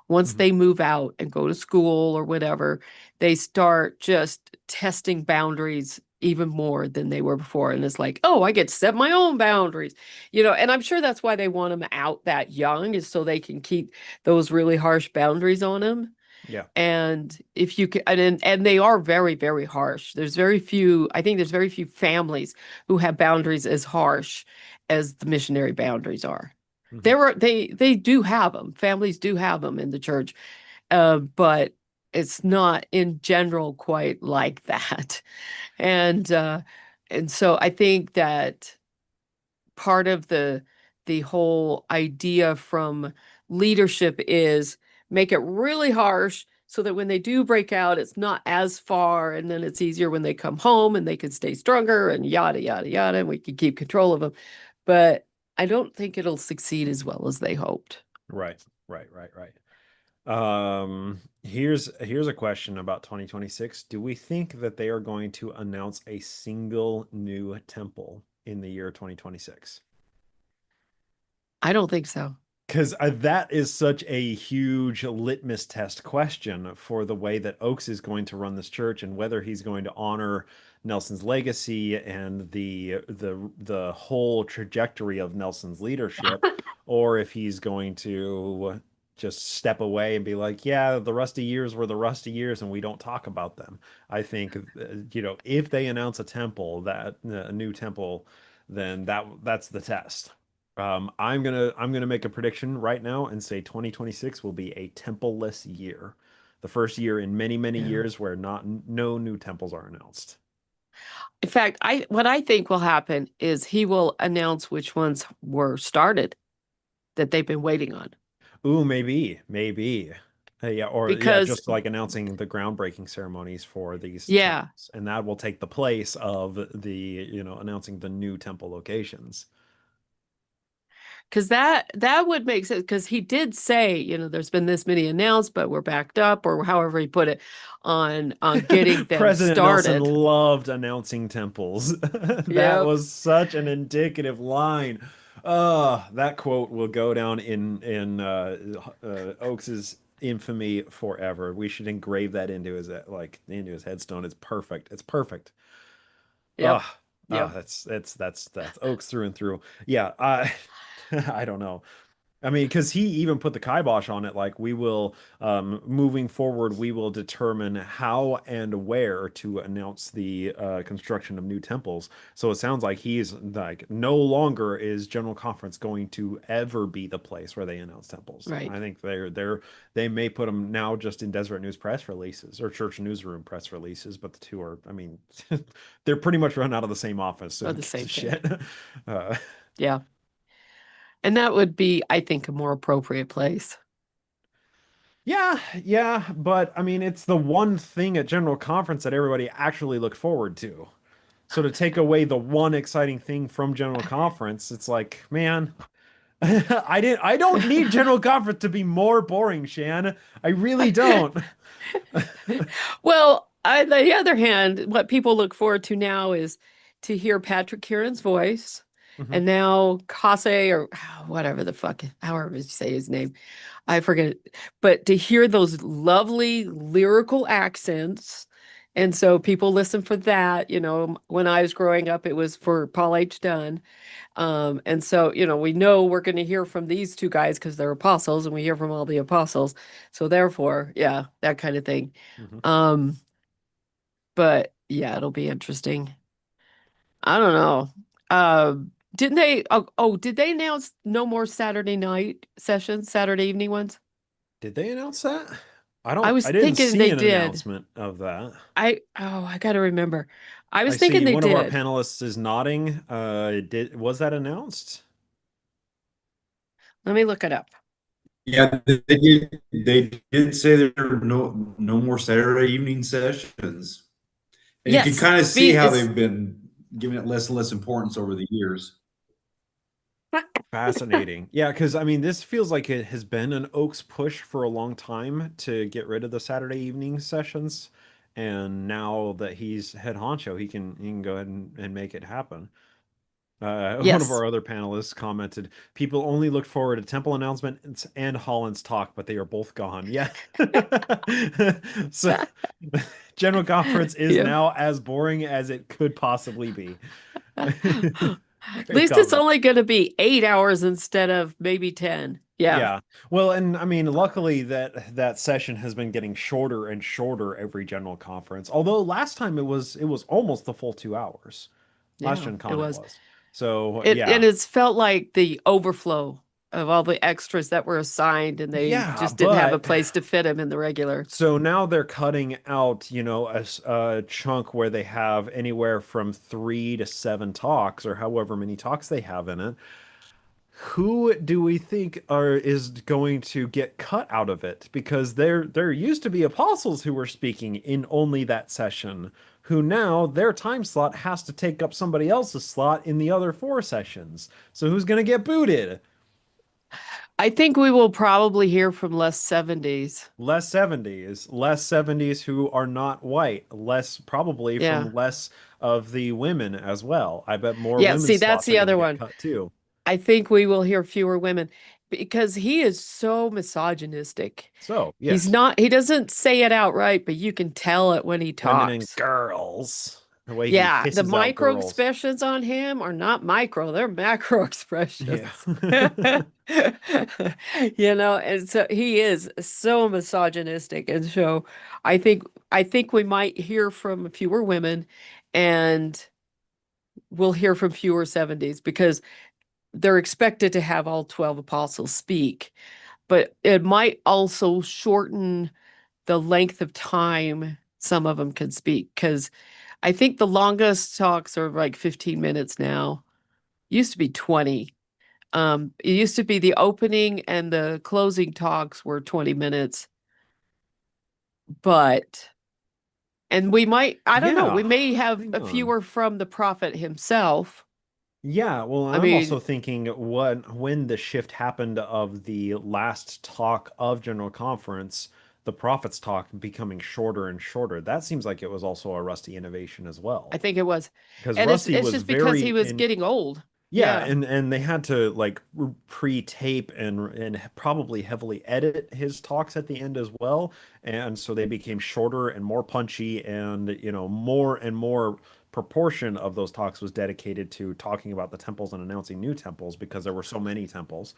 Once Mhm. they move out and go to school or whatever, they start just testing boundaries even more than they were before. And it's like, oh, I get to set my own boundaries, and I'm sure that's why they want them out that young, is so they can keep those really harsh boundaries on them. Yeah. And if you can, and they are very, very harsh. I think there's very few families who have boundaries as harsh as the missionary boundaries are. Mhm. They do have them. Families do have them in the church, but it's not in general quite like that. And and so I think that part of the whole idea from leadership is make it really harsh so that when they do break out, it's not as far, and then it's easier when they come home and they can stay stronger and yada yada yada, and we can keep control of them. But I don't think it'll succeed as well as they hoped. Right. Right. Right. Right. Here's a question about 2026. Do we think that they are going to announce a single new temple in the year 2026? I don't think so. Because that is such a huge litmus test question for the way that Oaks is going to run this church and whether he's going to honor Nelson's legacy and the whole trajectory of Nelson's leadership, or if he's going to just step away and be like, yeah, the rusty years were the rusty years and we don't talk about them. I think if they announce a temple, that a new temple, then that's the test. I'm gonna make a prediction right now and say 2026 will be a templeless year. The first year in many, many Yeah. years where not no new temples are announced. In fact, I what I think will happen is he will announce which ones were started that they've been waiting on. Ooh, maybe. Yeah, or yeah, Because just like announcing the groundbreaking ceremonies for these yeah, temples, and that will take the place of announcing the new temple locations. because that would make sense. Because he did say, there's been this many announced, but we're backed up, or however he put it, on getting them President Nelson started. loved announcing temples. That Yep. was such an indicative line. That quote will go down in Oakes's infamy forever. We should engrave that into his headstone. It's perfect. It's perfect. Yep. Ugh. Yep. That's Oaks through and through. Yeah, I I don't know. I mean, because he even put the kibosh on it, like we will, moving forward, we will determine how and where to announce the construction of new temples. So it sounds like he's like no longer is General Conference going to ever be the place where they announce temples. Right. I think they may put them now just in Deseret News press releases or Church Newsroom press releases, but the two are, I mean, they're pretty much run out of the same office, so Or who the gives same a thing. shit? Uh, Yeah. And that would be, I think, a more appropriate place. Yeah, yeah, but I mean, it's the one thing at General Conference that everybody actually looked forward to. So to take away the one exciting thing from General Conference, it's like, man, I don't need General Conference to be more boring, Shan. I really don't. Well, on the other hand, what people look forward to now is to hear Patrick Kieran's voice, Mhm. and now Kase or whatever the fuck, however you say his name, I forget it. But to hear those lovely lyrical accents, and so people listen for that. When I was growing up, it was for Paul H. Dunn. And so, we know we're going to hear from these two guys because they're apostles, and we hear from all the apostles. So therefore, yeah, that kind of thing. Mhm. Um, but yeah, it'll be interesting. I don't know. Didn't they? Did they announce no more Saturday night sessions, Saturday evening ones? Did they announce that? I was I didn't thinking see they an did. announcement of that. I gotta remember. I I was thinking see they one of our did. panelists is nodding. Was that announced? Let me look it up. Yeah, they did say there are no more Saturday evening sessions. And you can Yes, kind of see how it's they've been giving it less and less importance over the years. Fascinating. Yeah, because I mean, this feels like it has been an Oaks push for a long time to get rid of the Saturday evening sessions. And now that he's head honcho, he can go ahead and make it happen. One of yes. our other panelists commented, people only look forward to Temple announcements and Holland's talk, but they are both gone. Yeah. So General Conference is Yeah. now as boring as it could possibly be. At Great least it's comment. only going to be 8 hours instead of maybe 10. Yeah. Yeah. Well, and I mean, luckily that session has been getting shorter and shorter every general conference. Although last time it was almost the full 2 hours. Last Yeah, Gen it Con it was. was. So And yeah. it's felt like the overflow of all the extras that were assigned, and they Yeah, just didn't have a but place to fit them in the regular. so now they're cutting out, a chunk where they have anywhere from 3 to 7 talks or however many talks they have in it. Who do we think is going to get cut out of it? Because there used to be apostles who were speaking in only that session, who now their time slot has to take up somebody else's slot in the other 4 sessions. So who's going to get booted? I think we will probably hear from less 70s. Less 70s who are not white, less probably Yeah. from less of the women as well. I bet more Yeah, see, women's that's slots are the going to other get one. cut too. I think we will hear fewer women because he is so misogynistic. So, yes, He doesn't say it outright, but you can tell it when he women and talks. girls. The way he Yeah, the hisses out micro girls. expressions on him are not micro, they're macro Yeah. expressions. And so he is so misogynistic. And so I think we might hear from fewer women, and we'll hear from fewer 70s because they're expected to have all 12 apostles speak. But it might also shorten the length of time some of them can speak, because I think the longest talks are like 15 minutes now. Used to be 20. It used to be the opening and the closing talks were 20 minutes, but and I don't know, we Yeah. may have Hang a on. fewer from the prophet himself. Yeah, well, and I I'm also mean, thinking when the shift happened of the last talk of General Conference, the Prophet's talk becoming shorter and shorter. That seems like it was also a Rusty innovation as I well. think it was. Because And it's Rusty it's was just because very he was in getting old. Yeah, Yeah. and they had to like pre-tape and probably heavily edit his talks at the end as well, and so they became shorter and more punchy, and more and more proportion of those talks was dedicated to talking about the temples and announcing new temples because there were so many temples.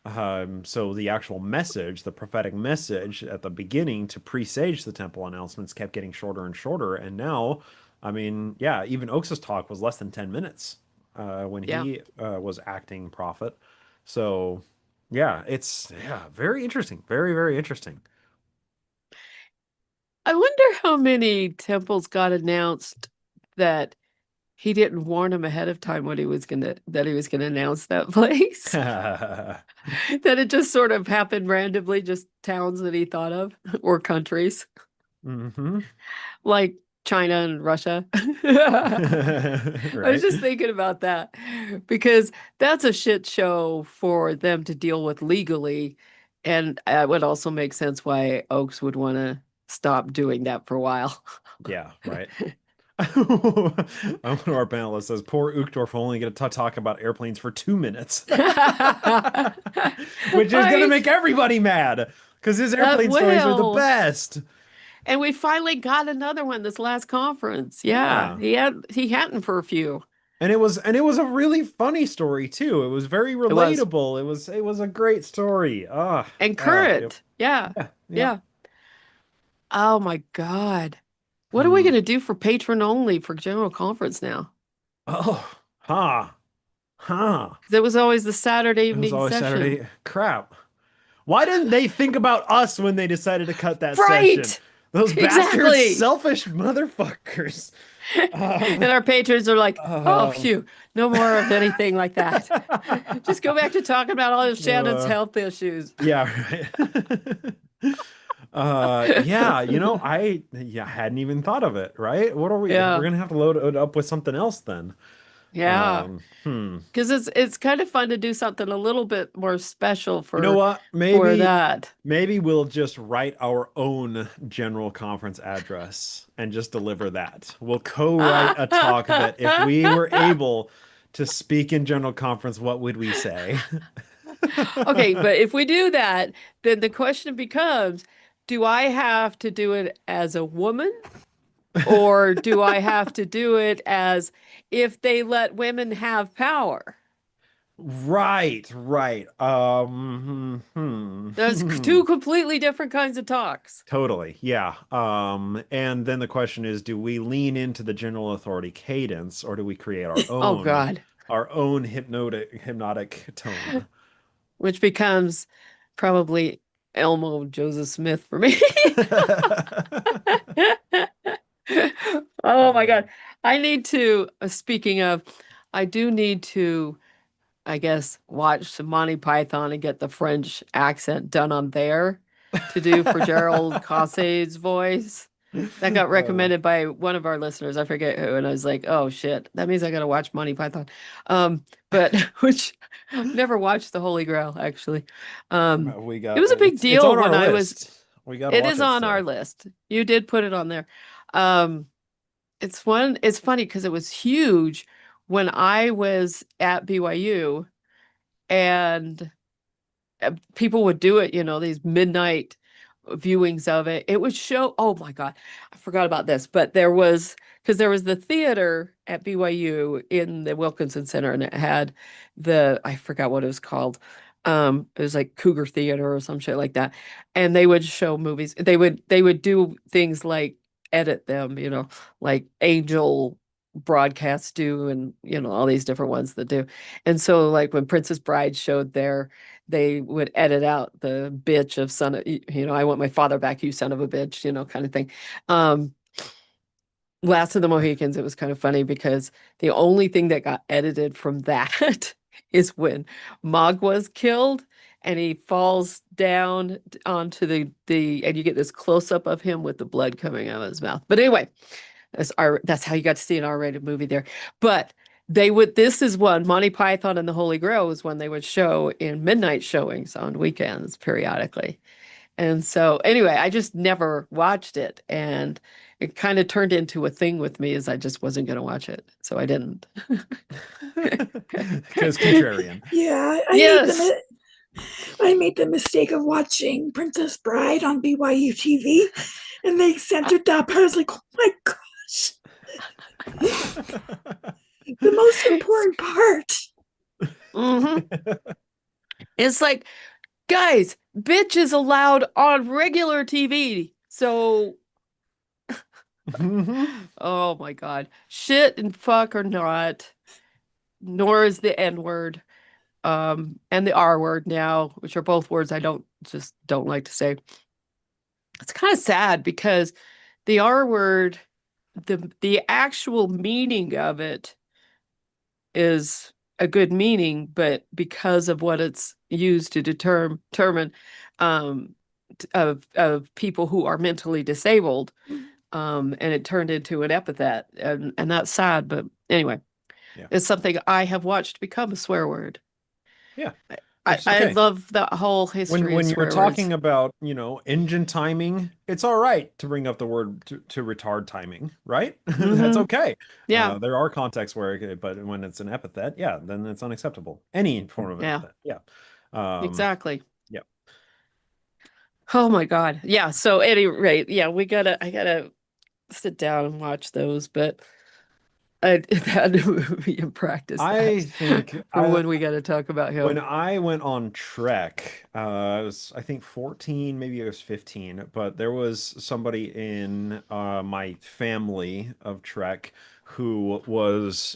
So the actual message, the prophetic message at the beginning to presage the temple announcements kept getting shorter and shorter. And now, I mean, yeah, even Oaks's talk was less than 10 minutes when Yeah. he was acting prophet. So yeah, it's very interesting. Very, very interesting. I wonder how many temples got announced that he didn't warn him ahead of time that he was gonna announce that place. That it just sort of happened randomly, just towns that he thought of or countries Hmm. like China and Russia. I was Right? just thinking about that because that's a shit show for them to deal with legally. And it would also make sense why Oaks would want to stop doing that for a while. Yeah, right. One of our panelists says, poor Uchtdorf will only get to talk about airplanes for 2 minutes, which is going to I make everybody mad because his that airplane stories are the will. best. And we finally got another one this last conference. Yeah, Yeah. he hadn't for a few. And it was a really funny story too. It was very It was. relatable. It was a great story. And Yep. current. Yeah. Yeah. Yep. Yeah. Oh my God. What are we Hmm. going to do for patron only for general conference now? Oh, ha, ha. 'Cause it was always the Saturday It was evening always session. Saturday. Crap. Why didn't they think about us when they decided to cut that session? Right. Those bastards, Exactly. selfish motherfuckers. And Um, our patrons are like, oh, um, phew, no more of anything like that. Just go back to talking about all of Shannon's uh, health issues. yeah, right. Yeah, I hadn't even thought of it, right? What are we? We're Yeah. gonna have to load it up with something else then. Yeah. Hmm. Because it's kind of fun to do something a little bit more special You know what? for Maybe that. maybe we'll just write our own general conference address and just deliver that. We'll co-write a talk that if we were able to speak in general conference, what would we say? Okay, but if we do that, then the question becomes, do I have to do it as a woman or do I have to do it as if they let women have power? Right, right. That's two completely different kinds of talks. Totally. Yeah. And then the question is, do we lean into the general authority cadence or do we create our Oh own God, our own hypnotic tone? which becomes probably Elmo Joseph Smith for me. Oh my Uh, God. I need to, speaking of, I do need to, I guess, watch some Monty Python and get the French accent done on there to do for Gerald Cosse's voice. That got uh, recommended by one of our listeners. I forget who. And I was like, oh shit, that means I gotta watch Monty Python. But which I've never watched The Holy Grail, actually. we It got was a big it's deal on when our I was, list. We got to it watch is it on our still. list. You did put it on there. Um, it's funny because it was huge when I was at BYU and people would do it, these midnight viewings of it. It would show, oh my God, I forgot about this, but because there was the theater at BYU in the Wilkinson Center and it had I forgot what it was called. It was like Cougar Theater or some shit like that. And they would show movies. They would do things like edit them, like Angel broadcasts do and all these different ones that do. And so like when Princess Bride showed there, they would edit out the bitch of son of, I want my father back, you son of a bitch, kind of thing. Um, Last of the Mohicans, it was kind of funny because the only thing that got edited from that is when Mog was killed and he falls down onto and you get this close up of him with the blood coming out of his mouth. But anyway, that's how you got to see an R-rated movie there. But this is one, Monty Python and the Holy Grail was when they would show in midnight showings on weekends periodically. And so anyway, I just never watched it. And it kind of turned into a thing with me as I just wasn't going to watch it. So I didn't. Because contrarian. Yeah, Yes. I made the mistake of watching Princess Bride on BYU TV, and they censored that part. I was like, oh my gosh, the most important part. It's like, guys, bitch is allowed on regular TV. So, oh my God, shit and fuck are not, nor is the N word, and the R word now, which are both words I don't like to say. It's kind of sad because the R word, the actual meaning of it is a good meaning, but because of what it's used to determine of people who are mentally disabled, and it turned into an epithet, and that's sad. But anyway, Yeah. it's something I have watched become a swear word. Yeah. I, Which is I okay. love the whole history When of you're swear talking words. about, engine timing, it's all right to bring up the word to retard timing, right? That's Hmm. okay. Yeah, There are contexts where, but when it's an epithet, yeah, then it's unacceptable. Any form of yeah, epithet, yeah. Um, exactly. yeah. Oh my God. Yeah. So at any rate, yeah, I gotta sit down and watch those, but I had to and practice I that think for when we got to talk about when him. I went on Trek, I was, I think, 14, maybe I was 15, but there was somebody in my family of Trek who was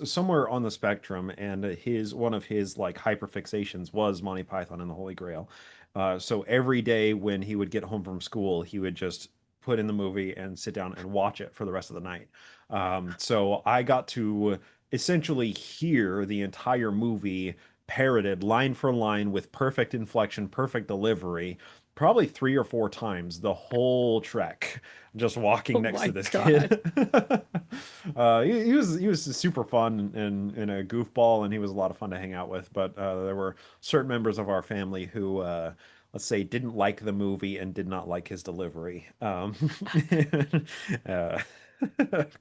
somewhere on the spectrum, and his one of his like hyperfixations was Monty Python and the Holy Grail. So every day when he would get home from school, he would just put in the movie and sit down and watch it for the rest of the night. So I got to essentially hear the entire movie parroted line for line with perfect inflection, perfect delivery, probably 3 or 4 times the whole trek, just walking Oh next to my this God. kid. He was super fun and a goofball, and he was a lot of fun to hang out with. But there were certain members of our family who, let's say, didn't like the movie and did not like his delivery. Uh,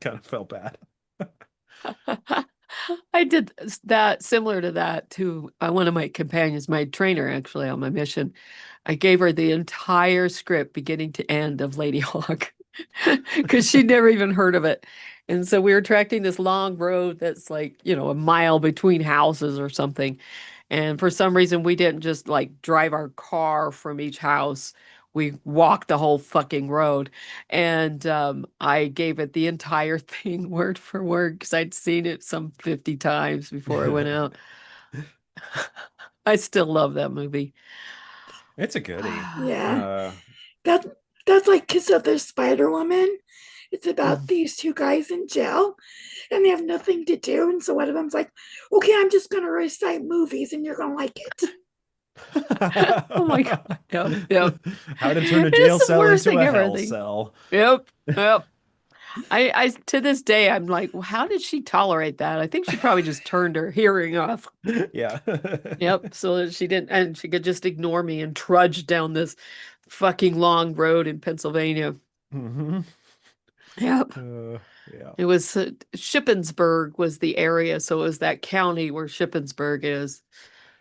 kind of felt bad. I did that similar to that to one of my companions, my trainer actually on my mission. I gave her the entire script beginning to end of Lady Hawk because she'd never even heard of it. And so we were tracking this long road that's like, a mile between houses or something. And for some reason, we didn't just like drive our car from each house. We walked the whole fucking road. And I gave it the entire thing word for word because I'd seen it some 50 times before I went out. I still love that movie. It's a goodie. Yeah, Uh, that that's like Kiss of the Spider Woman. It's about Mm. these two guys in jail, and they have nothing to do, and so one of them's like, "Okay, I'm just gonna recite movies, and you're gonna like it." Oh my God. Yep. Yep. How to turn a It's jail the cell worst into thing a ever. hell cell. Yep. Yep. I to this day I'm like, well, how did she tolerate that? I think she probably just turned her hearing off. Yeah. Yep, so that she didn't, and she could just ignore me and trudge down this fucking long road in Pennsylvania. hmm Yep. yeah. It was Shippensburg was the area, so it was that county where Shippensburg is.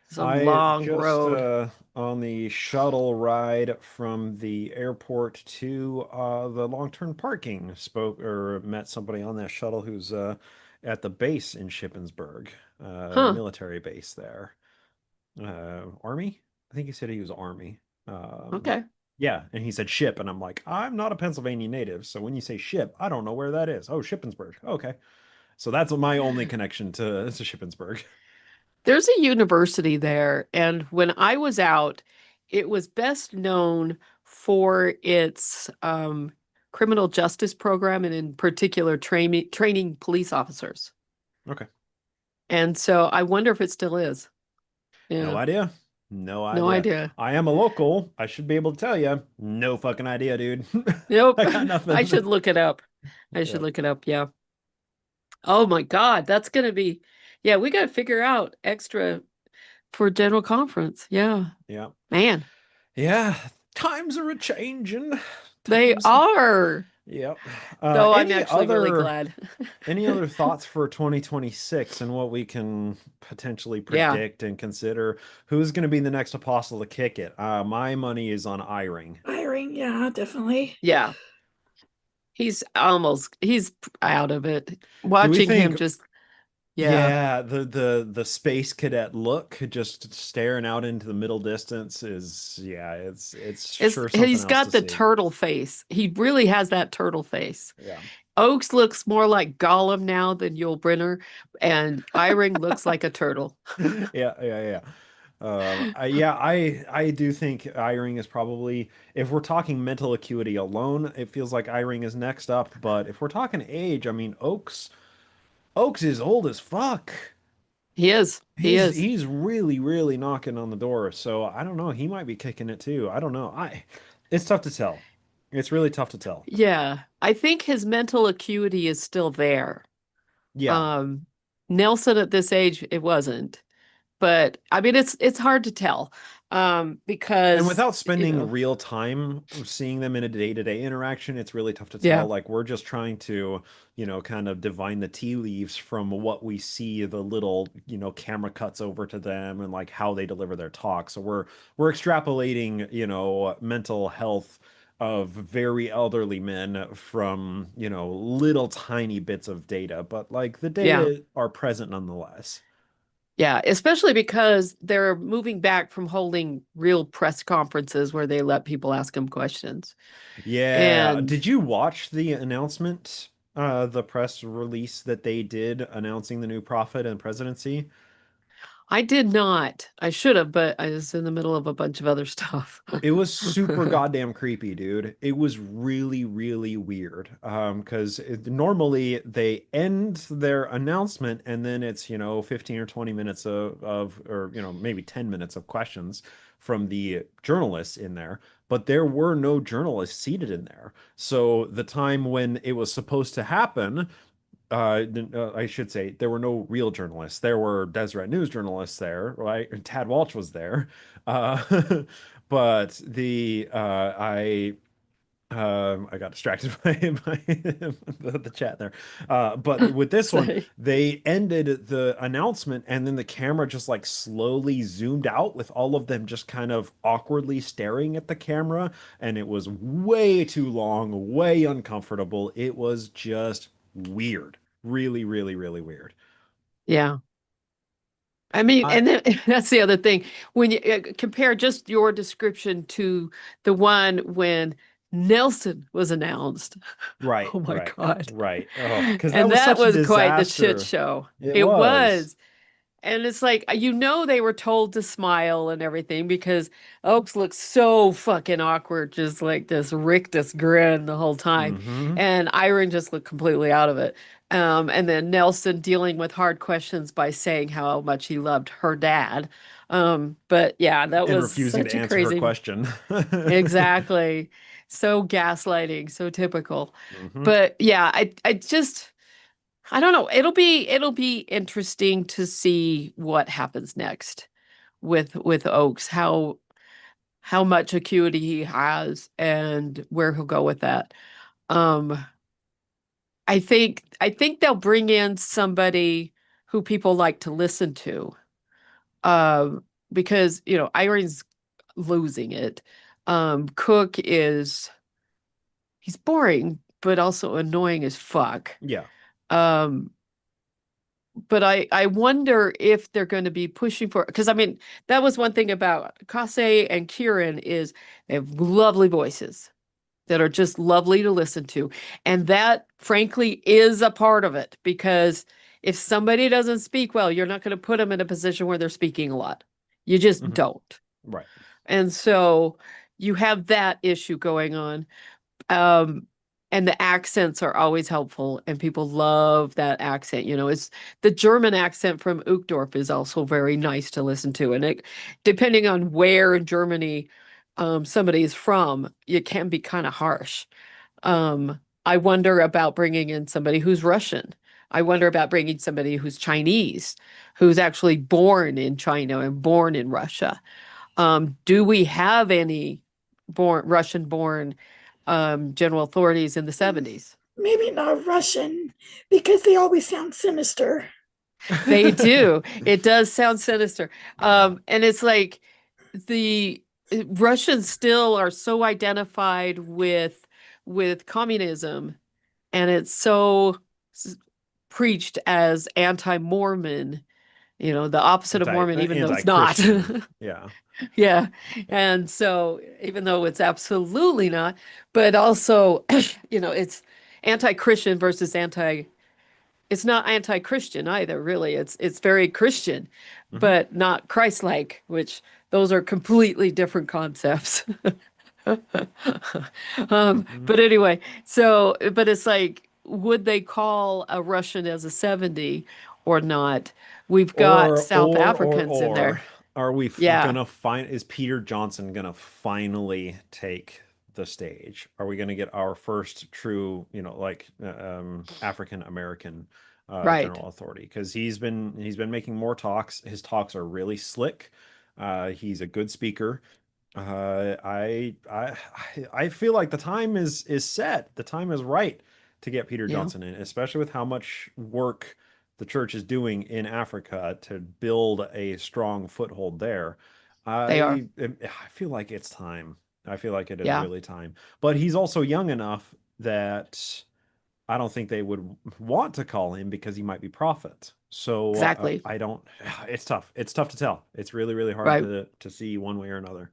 It's a I long just road. on the shuttle ride from the airport to the long-term parking spoke or met somebody on that shuttle who's at the base in Shippensburg, Huh. military base there. Army? I think he said he was Army. Um, Okay. yeah, and he said ship, and I'm like, I'm not a Pennsylvania native, so when you say ship, I don't know where that is. Oh, Shippensburg. Okay. So that's my only connection to Shippensburg. There's a university there, and when I was out, it was best known for its criminal justice program and in particular training police officers. Okay. And so I wonder if it still is. No Yeah, idea. No no idea. idea. I am a local. I should be able to tell you. No fucking idea, dude. Nope. I got I nothing. should look it up. I should Yep. look it up. Yeah. Oh my God, that's gonna be, yeah, we got to figure out extra for general conference. Yeah, Yeah. man. Yeah, times are a changing. They Times. are. Yep. Though I'm Any actually really other glad. thoughts for 2026 and what we can potentially Yeah. predict and consider? Who's going to be the next apostle to kick it? My money is on Eyring. Firing, yeah, definitely. Yeah. He's out of it. Do we Watching think? him just, yeah. Yeah, the space cadet look, just staring out into the middle distance is, yeah, it's sure something He's else got to the see. turtle face. He really has that turtle face. Yeah. Oaks looks more like Gollum now than Yul Brynner, and Eyring looks like a turtle. Yeah, yeah, yeah. I do think Eyring is probably, if we're talking mental acuity alone, it feels like Eyring is next up. But if we're talking age, I mean, Oaks is old as fuck. He is. He is. He's really, really knocking on the door. So I don't know. He might be kicking it too. I don't know. It's tough to tell. It's really tough to tell. Yeah. I think his mental acuity is still there. Yeah. Um, Nelson at this age, it wasn't. But I mean, it's hard to tell. And Because, without spending real time seeing them in a day-to-day interaction, it's really tough to tell. yeah, Like we're just trying to, kind of divine the tea leaves from what we see, the little, camera cuts over to them and like how they deliver their talk. So we're extrapolating, mental health of very elderly men from, little tiny bits of data, but like the yeah. data are present nonetheless. Yeah, especially because they're moving back from holding real press conferences where they let people ask them questions. Yeah. And Did you watch the announcement, the press release that they did announcing the new prophet and presidency? I did not. I should have, but I was in the middle of a bunch of other stuff. It was super goddamn creepy, dude. It was really, really weird. Because normally they end their announcement and then it's, 15 or 20 minutes or, maybe 10 minutes of questions from the journalists in there. But there were no journalists seated in there. So the time when it was supposed to happen, I should say there were no real journalists. There were Deseret News journalists there, right? And Tad Walsh was there. Uh, but I got distracted by the chat there. But with this one, Say, they ended the announcement and then the camera just like slowly zoomed out with all of them just kind of awkwardly staring at the camera. And it was way too long, way uncomfortable. It was just weird. Really, really, really weird. yeah. I mean, I and then that's the other thing. When you compare just your description to the one when Nelson was announced. Right, Oh my right, God. right. Oh, because that And was that such a was quite the shit disaster. show. It It was. was. And it's like, they were told to smile and everything because Oaks looks so fucking awkward, just like this rictus grin the whole time. Mm-hmm. And Iron just looked completely out of it. And then Nelson dealing with hard questions by saying how much he loved her dad. But yeah, that And was refusing to such a answer her crazy, question. exactly. So gaslighting, so typical. Hmm. But yeah, I just, I don't know. It'll be interesting to see what happens next with Oaks, how much acuity he has and where he'll go with that. Um, I think they'll bring in somebody who people like to listen to. Because, Irene's losing it. Cook he's boring, but also annoying as fuck. Yeah. Um, but I wonder if they're going to be pushing for, because I mean that was one thing about Kase and Kieran is they have lovely voices that are just lovely to listen to, and that frankly is a part of it because if somebody doesn't speak well, you're not going to put them in a position where they're speaking a lot. You just Hmm. don't, Right. and so you have that issue going on. Um, and the accents are always helpful, and people love that accent. It's the German accent from Uchtdorf is also very nice to listen to, and depending on where in Germany somebody is from, it can be kind of harsh. I wonder about bringing in somebody who's Russian. I wonder about bringing somebody who's Chinese, who's actually born in China and born in Russia. Do we have any Russian-born general authorities in the 70s? Maybe not Russian because they always sound sinister. They do. It does sound sinister. And it's like the Russians still are so identified with communism, and it's so preached as anti-Mormon, the opposite of Mormon, even though it's not. Anti-Christian. Yeah. Yeah. And so even though it's absolutely not, but also, it's anti-Christian versus it's not anti-Christian either, really. It's very Christian, Mm-hmm. but not Christ-like, which those are completely different concepts. But anyway, but it's like, would they call a Russian as a 70 or not? We've got South Africans in Or there. are we Yeah, gonna find, is Peter Johnson gonna finally take the stage? Are we gonna get our first true, African American right. general authority? Because he's been making more talks. His talks are really slick. He's a good speaker. I feel like the time is set. The time is right to get Peter Yeah, Johnson in, especially with how much work the church is doing in Africa to build a strong foothold there. they are. I feel like it's time. I feel like it is Yeah, really time. But he's also young enough that I don't think they would want to call him because he might be prophet. So exactly. I don't. It's tough. It's tough to tell. It's really really hard Right. to see one way or another.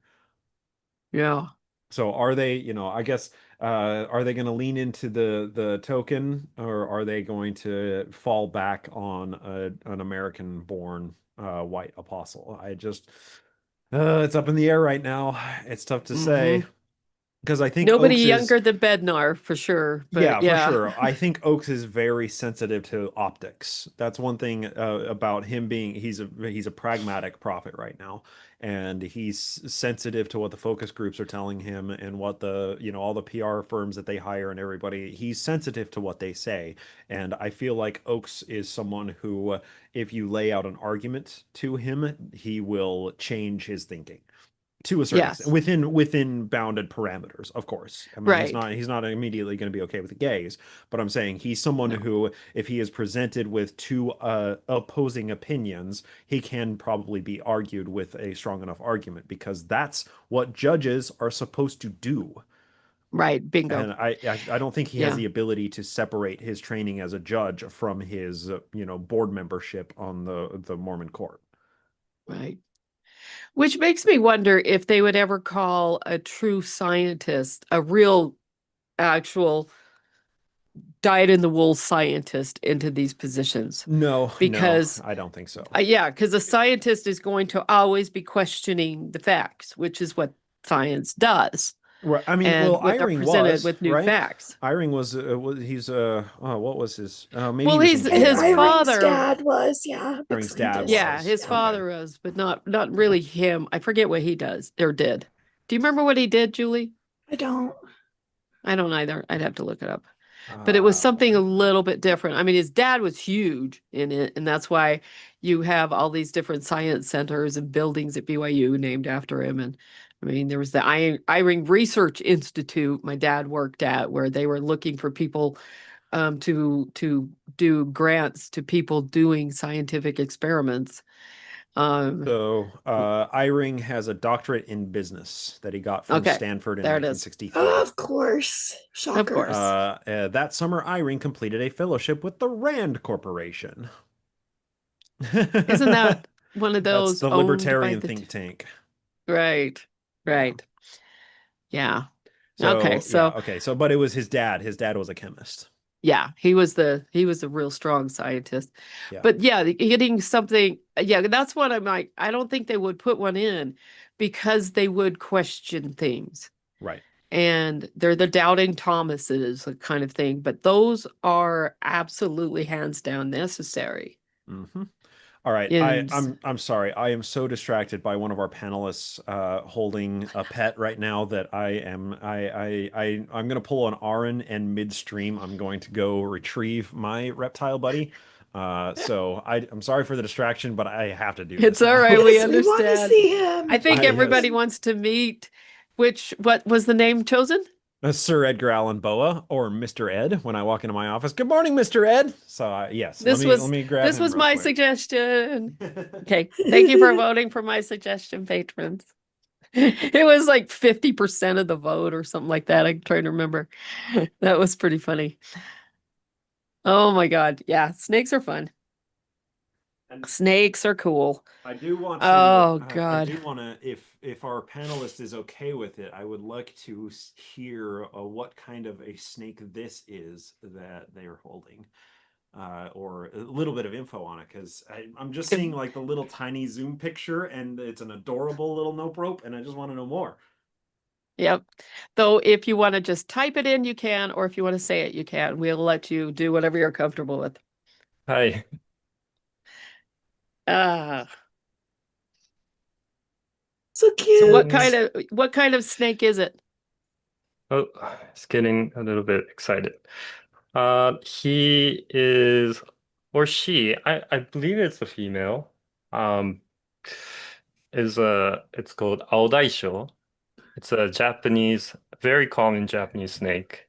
Yeah. So are they, I guess, are they going to lean into the token, or are they going to fall back on an American-born white apostle? It's up in the air right now. It's tough to say Hmm. because I think Nobody Oaks is. younger than Bednar for sure, but Yeah, for yeah. sure. I think Oaks is very sensitive to optics. That's one thing about him being he's a pragmatic prophet right now, and he's sensitive to what the focus groups are telling him and what all the PR firms that they hire and everybody. He's sensitive to what they say, and I feel like Oaks is someone who, if you lay out an argument to him, he will change his thinking to a certain extent Yes. within bounded parameters, of course. I mean, he's Right. not he's not immediately going to be okay with the gays, but I'm saying he's someone No. who, if he is presented with two opposing opinions, he can probably be argued with a strong enough argument, because that's what judges are supposed to do. Right. Bingo. And I don't think he has Yeah. the ability to separate his training as a judge from his board membership on the Mormon court. Right. Which makes me wonder if they would ever call a true scientist, a real, actual dyed in the wool scientist into these positions. No, Because, I don't think so. yeah, because a scientist is going to always be questioning the facts, which is what science does. Right. I mean, And well, when they're Eyring presented was, with new right? facts. Eyring was he's oh, what was his maybe he Well, was he's in And his jail. Iring's father, dad was, yeah, a big Eyring's dad scientist. yeah, was. his Yeah. Okay. father was, but not really him. I forget what he does or did. Do you remember what he did, Julie? I don't. I don't either. I'd have to look it up. But it was Uh, something a little bit different. I mean, his dad was huge in it, and that's why you have all these different science centers and buildings at BYU named after him. And I mean, there was the Eyring Research Institute my dad worked at, where they were looking for people to do grants to people doing scientific experiments. Um, so Eyring has a doctorate in business that he got from okay, Stanford in there it is.1963. Of course. Of Shocker. course. That summer, Eyring completed a fellowship with the Rand Corporation. Isn't that one of That's those the owned by libertarian the think tank. right, Yeah. right. Yeah. Okay, So yeah, so okay. So, but it was his dad. His dad was a chemist. yeah, he was a real strong scientist. Yeah. But yeah, getting something, yeah, that's what I'm like. I don't think they would put one in because they would question things. Right. And they're the doubting Thomases kind of thing, but those are absolutely hands down necessary. Mm-hmm. All right, And I'm sorry. I am so distracted by one of our panelists holding a pet right now that I'm gonna pull an Aaron, and midstream I'm going to go retrieve my reptile buddy. So I'm sorry for the distraction, but I have to do It's this all now. right. We Yes, we want to understand. see him. I think I- everybody yes. wants to meet. What was the name chosen? Sir Edgar Allan Poe or Mr. Ed when I walk into my office. Good morning, Mr. Ed. So yes, let me grab This him was real my quick. suggestion. Okay, thank you for voting for my suggestion, patrons. It was like 50% of the vote or something like that. I'm trying to remember. That was pretty funny. Oh my God. Yeah, snakes are fun. And Snakes are cool. I do want to, Oh I God. do want to, if our panelist is okay with it, I would like to hear what kind of a snake this is that they're holding, or a little bit of info on it, because I'm just If- seeing like the little tiny zoom picture, and it's an adorable little nope rope, and I just want to know more. Yep. Though if you want to just type it in, you can, or if you want to say it, you can. We'll let you do whatever you're comfortable with. Hi. Ah. So So cute. what kind of snake is it? Oh, it's getting a little bit excited. He is, or she, I believe it's a female, um, it's called Aodaisho. It's a Japanese, very common Japanese snake.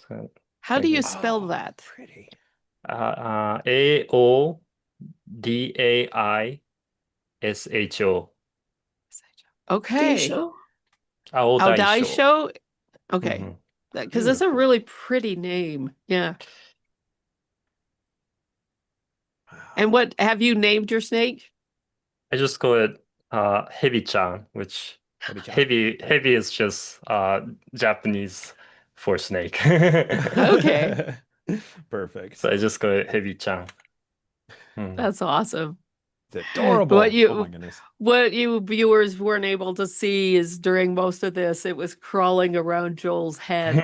So, How do like you this. spell that? Pretty. Aodaisho. Okay. Daisho. Aodaisho. Show. Okay. Mhm. Because that's a Beautiful. really pretty name. Yeah. And Wow. what have you named your snake? I just call it Hebi-chan, which Hebi-chan. heavy is just Japanese for snake. Okay. Perfect. So I just call it Hebi-chan. That's awesome. It's What adorable. Oh my you goodness. what you viewers weren't able to see is during most of this, it was crawling around Joel's head,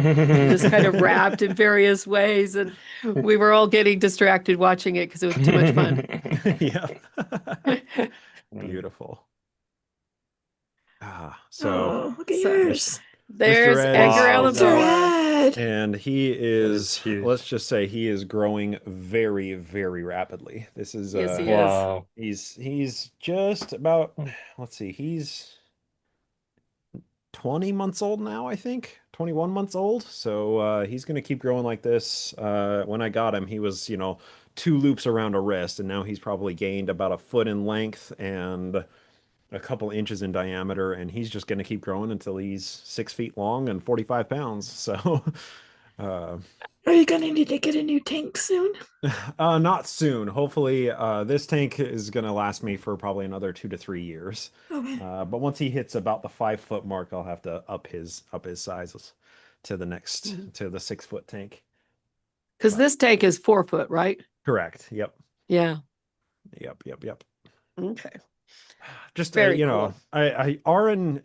just kind of wrapped in various ways, and we were all getting distracted watching it because it was too much fun. Yeah. Mm. Beautiful. So Oh, look at So Mr. yours. there's Ed Edgar Wow. Allan Mr. Poe. Ed. and he That is is, huge. let's just say he is growing very, very rapidly. This is Yes, he is. Wow. he's just about, let's see, he's 20 months old now, I think. 21 months old. So he's going to keep growing like this. When I got him, he was, 2 loops around a wrist, and now he's probably gained about a foot in length and a couple inches in diameter, and he's just going to keep growing until he's 6 feet long and 45 pounds. So, uh, Are you gonna need to get a new tank soon? not soon. Hopefully, this tank is going to last me for probably another 2 to 3 years. Okay. But once he hits about the 5 foot mark, I'll have to up his sizes to the 6 foot tank. Because But this tank is 4 foot, right? correct. Yep. Yeah. Yep. Okay. Just Very cool. Aaron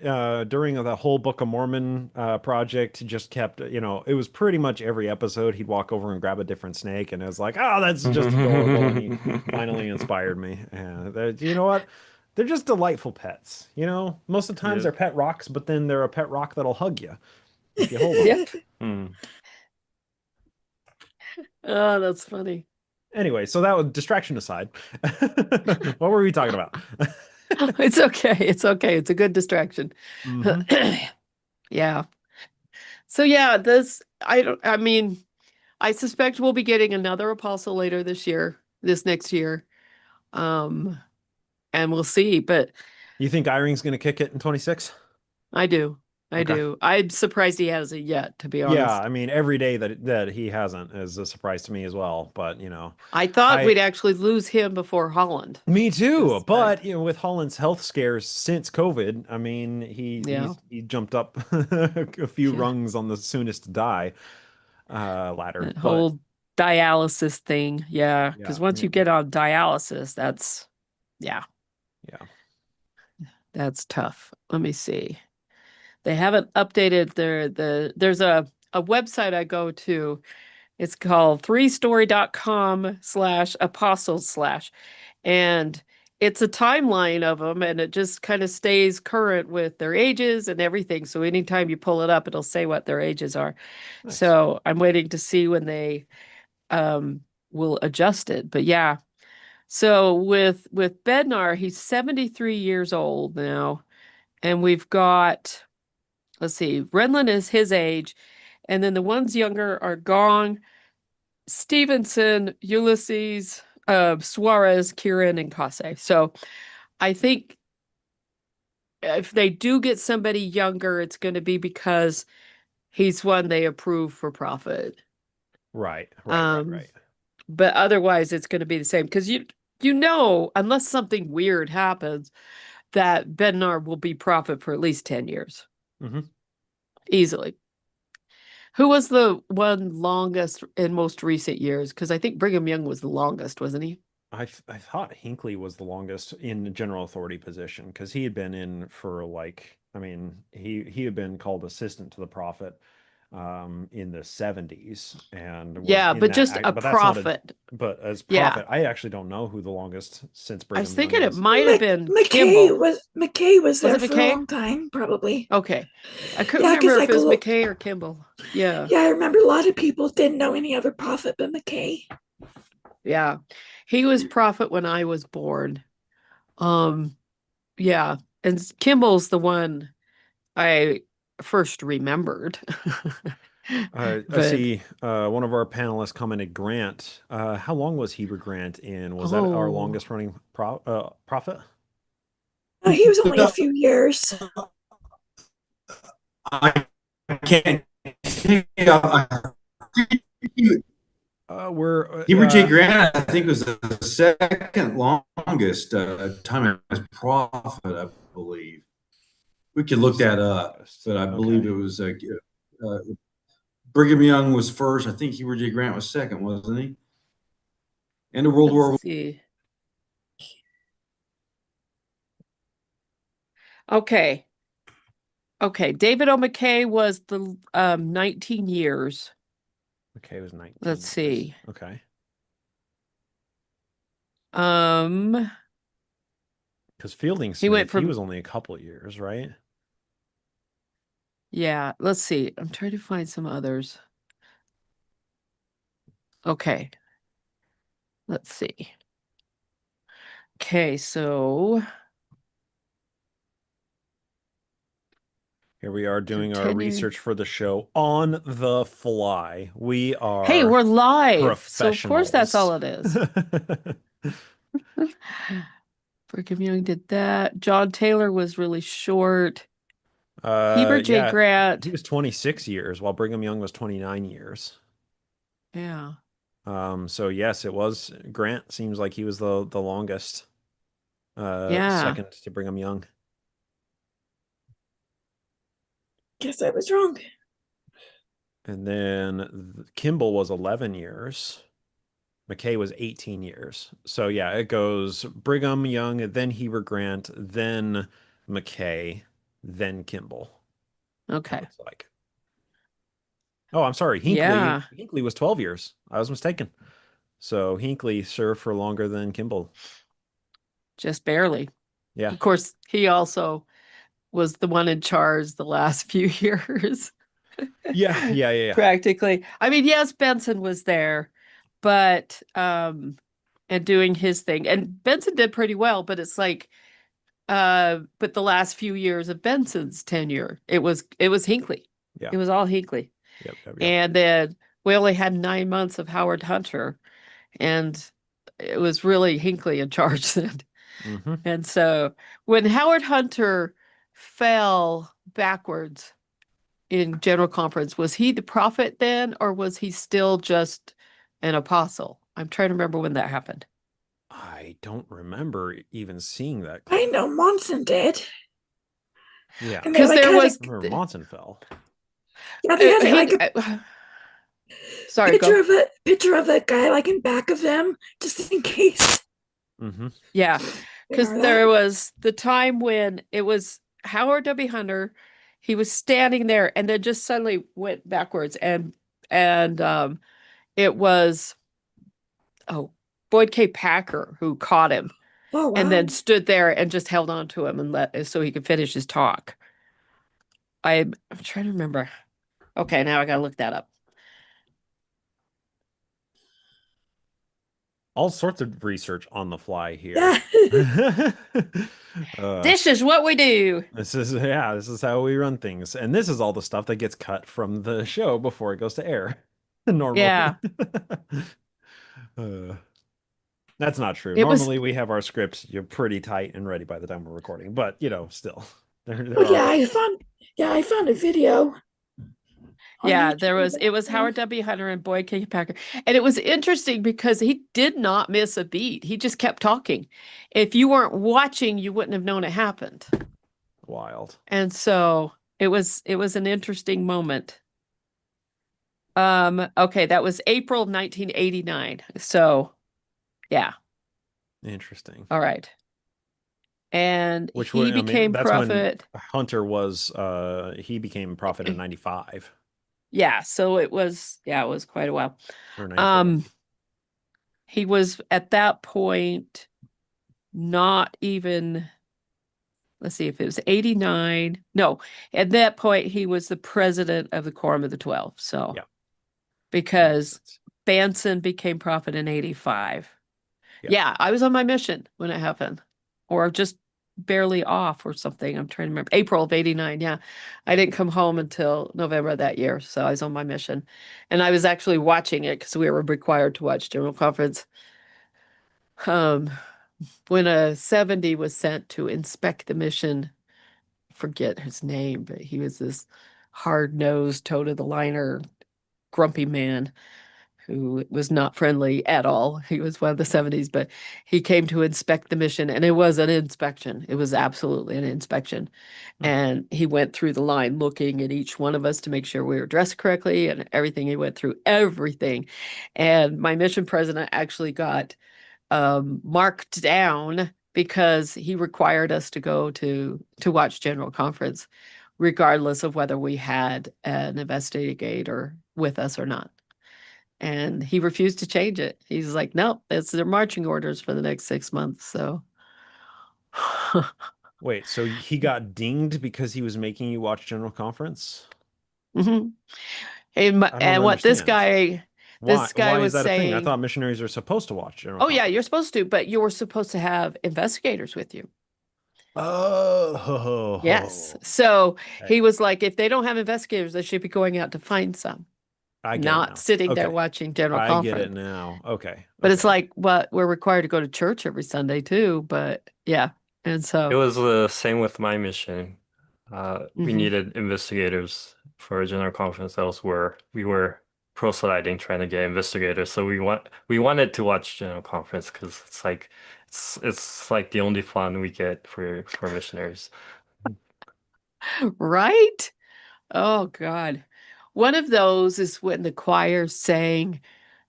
during the whole Book of Mormon project just kept, it was pretty much every episode he'd walk over and grab a different snake, and it was like, oh, that's just adorable, and he finally inspired me. And you know what? They're just delightful pets. Most of the times Yep. they're pet rocks, but then they're a pet rock that'll hug you if you hold them. Yep. Mm. Oh, that's funny. Anyway, so that was distraction aside. What were we talking about? It's okay. It's okay. It's a good distraction. Mhm. Yeah. So yeah, I mean, I suspect we'll be getting another apostle later this next year. Um, and we'll see, but You think Iring's going to kick it in 26? I do. I Okay. do. I'm surprised he hasn't yet, to be Yeah, honest. I mean, every day that he hasn't is a surprise to me as well. But I thought I we'd actually lose him before Holland. me too. But But with Holland's health scares since COVID, I mean, yeah, he jumped up a few yeah, rungs on the soonest to die ladder. that But whole dialysis thing. Yeah, because yeah, once yeah, you get on dialysis, yeah, yeah. that's tough. Let me see. They haven't updated there's a website I go to. It's called 3story.com/apostles/, and it's a timeline of them, and it just kind of stays current with their ages and everything. So anytime you pull it up, it'll say what their ages are. Nice. So I'm waiting to see when they will adjust it. But yeah. So with Bednar, he's 73 years old now. And we've got, let's see, Renlund is his age. And then the ones younger are Gong, Stevenson, Ulysses, Suarez, Kieran, and Kase. So I think if they do get somebody younger, it's going to be because he's one they approve for profit. Right. Um, but otherwise, it's going to be the same because you know, unless something weird happens, that Bednar will be profit for at least 10 years. Mm-hmm. Easily. Who was the one longest in most recent years? Because I think Brigham Young was the longest, wasn't he? I thought Hinckley was the longest in the general authority position because he had been in for like, I mean, he had been called assistant to the prophet in the 70s and was Yeah, in but that just act, a but that's not a prophet. but as Yeah. prophet, I actually don't know who the longest since I was Brigham Young thinking it is. might have been McKay Kimball. was Was there it for a McKay? long time, probably. Okay. I couldn't Yeah, because remember if like it was McKay or Kimball. Yeah. yeah, I remember a lot of people didn't know any other prophet but McKay. Yeah. He was prophet when I was born. Yeah. And Kimball's the one I first remembered. I But see one of our panelists commented Grant. How long was Heber Grant in? Was that our oh, longest running prophet? He was only a few years. I can't. We're Hubert J. Grant, I think, was the second longest time as prophet, I believe. We could look that up, but I believe okay. it was Brigham Young was first. I think Hubert J. Grant was second, wasn't he? End of World War let's see. Okay. Okay. David O. McKay was the 19 years. Okay, it was 19 Let's years. see. Okay. Um, Because Fielding he went Smith, he was from, only a couple years, right? yeah, let's see. I'm trying to find some others. Okay. Let's see. Okay, so Here we are doing our 10 years. research for the show on the fly. We Hey, are we're live. So of course that's professionals. all it is. Brigham Young did that. John Taylor was really short. Heber J. Yeah, he Grant. was 26 years while Brigham Young was 29 years. Yeah. So yes, it was Grant seems like he was the longest. Yeah. Second to Brigham Young. Guess I was wrong. And then Kimball was 11 years. McKay was 18 years. So yeah, it goes Brigham Young, then Heber Grant, then McKay, then Kimball. It Okay. looks like. Oh, I'm sorry. Yeah. Hinckley was 12 years. I was mistaken. So Hinckley served for longer than Kimball. Just barely. Yeah. Of course, he also was the one in charge the last few years. Yeah. Practically. I mean, yes, Benson was there, but and doing his thing. And Benson did pretty well, but it's like but the last few years of Benson's tenure, it was Hinckley. Yeah. It was all Hinckley. Yep. And then we only had 9 months of Howard Hunter, and it was really Hinckley in charge then. Mm-hmm. And so when Howard Hunter fell backwards in General Conference, was he the prophet then, or was he still just an apostle? I'm trying to remember when that happened. I don't remember even seeing that I clip. know Monson did. Yeah. And they Because like there had was I remember Monson fell. yeah, they had like a sorry, go. picture of a guy like in back of them, just in case. Mm-hmm. Yeah, You because remember there that? was the time when it was Howard W. Hunter. He was standing there and then just suddenly went backwards, and it was Boyd K. Packer who caught him Oh and wow. then stood there and just held on to him and let so he could finish his talk. I'm trying to remember. Okay, now I gotta look that up. all sorts of research on the fly here. Yeah. This is what we do. This is how we run things. And this is all the stuff that gets cut from the show before it goes to air. Normally. Yeah. Uh, that's not true. It was Normally we have our scripts you're pretty tight and ready by the time we're recording, but still there Oh are I found a video on Yeah, YouTube. it was Howard W. Hunter and Boyd K. Packer. And it was interesting because he did not miss a beat. He just kept talking. If you weren't watching, you wouldn't have known it happened. wild. And so it was an interesting moment. Okay, that was April of 1989. So yeah. Interesting. All right. And Which he became that's prophet. when Hunter was he became prophet in 95 Yeah, so it was quite a while. or 94. He was at that point not even, let's see if it was 89. No, at that point he was the president of the Quorum of the 12. So Yeah. because Banson became prophet in 85. Yeah, I was on my mission when it happened, or just barely off or something. I'm trying to remember. April of 89. Yeah. I didn't come home until November of that year. So I was on my mission. And I was actually watching it because we were required to watch General Conference. When a 70 was sent to inspect the mission, forget his name, but he was this hard-nosed, toe-to-the-liner, grumpy man who was not friendly at all. He was one of the 70s, but he came to inspect the mission, and it was an inspection. It was absolutely an inspection. And he went through the line looking at each one of us to make sure we were dressed correctly and everything. He went through everything. And my mission president actually got marked down because he required us to go to watch General Conference, regardless of whether we had an investigator with us or not. And he refused to change it. He's like, nope, that's their marching orders for the next 6 months. So Wait, so he got dinged because he was making you watch General Conference? Mhm. I don't And what understand. this guy Why is was that a thing? I saying, thought missionaries are supposed to watch General oh yeah, Conference. you're supposed to, but you were supposed to have investigators with you. Yes. Oh, So he okay. was like, if they don't have investigators, they should be going out to find some, I get it not now. sitting there Okay. watching General I get it Conference. now. Okay. But it's Okay. like, what we're required to go to church every Sunday too. But yeah. And It so, was the same with my mission. We mhm. needed investigators for a general conference elsewhere. We were proselyting, trying to get investigators. So we wanted to watch general conference because it's like the only fun we get for missionaries. Right? Oh God. One of those is when the choir sang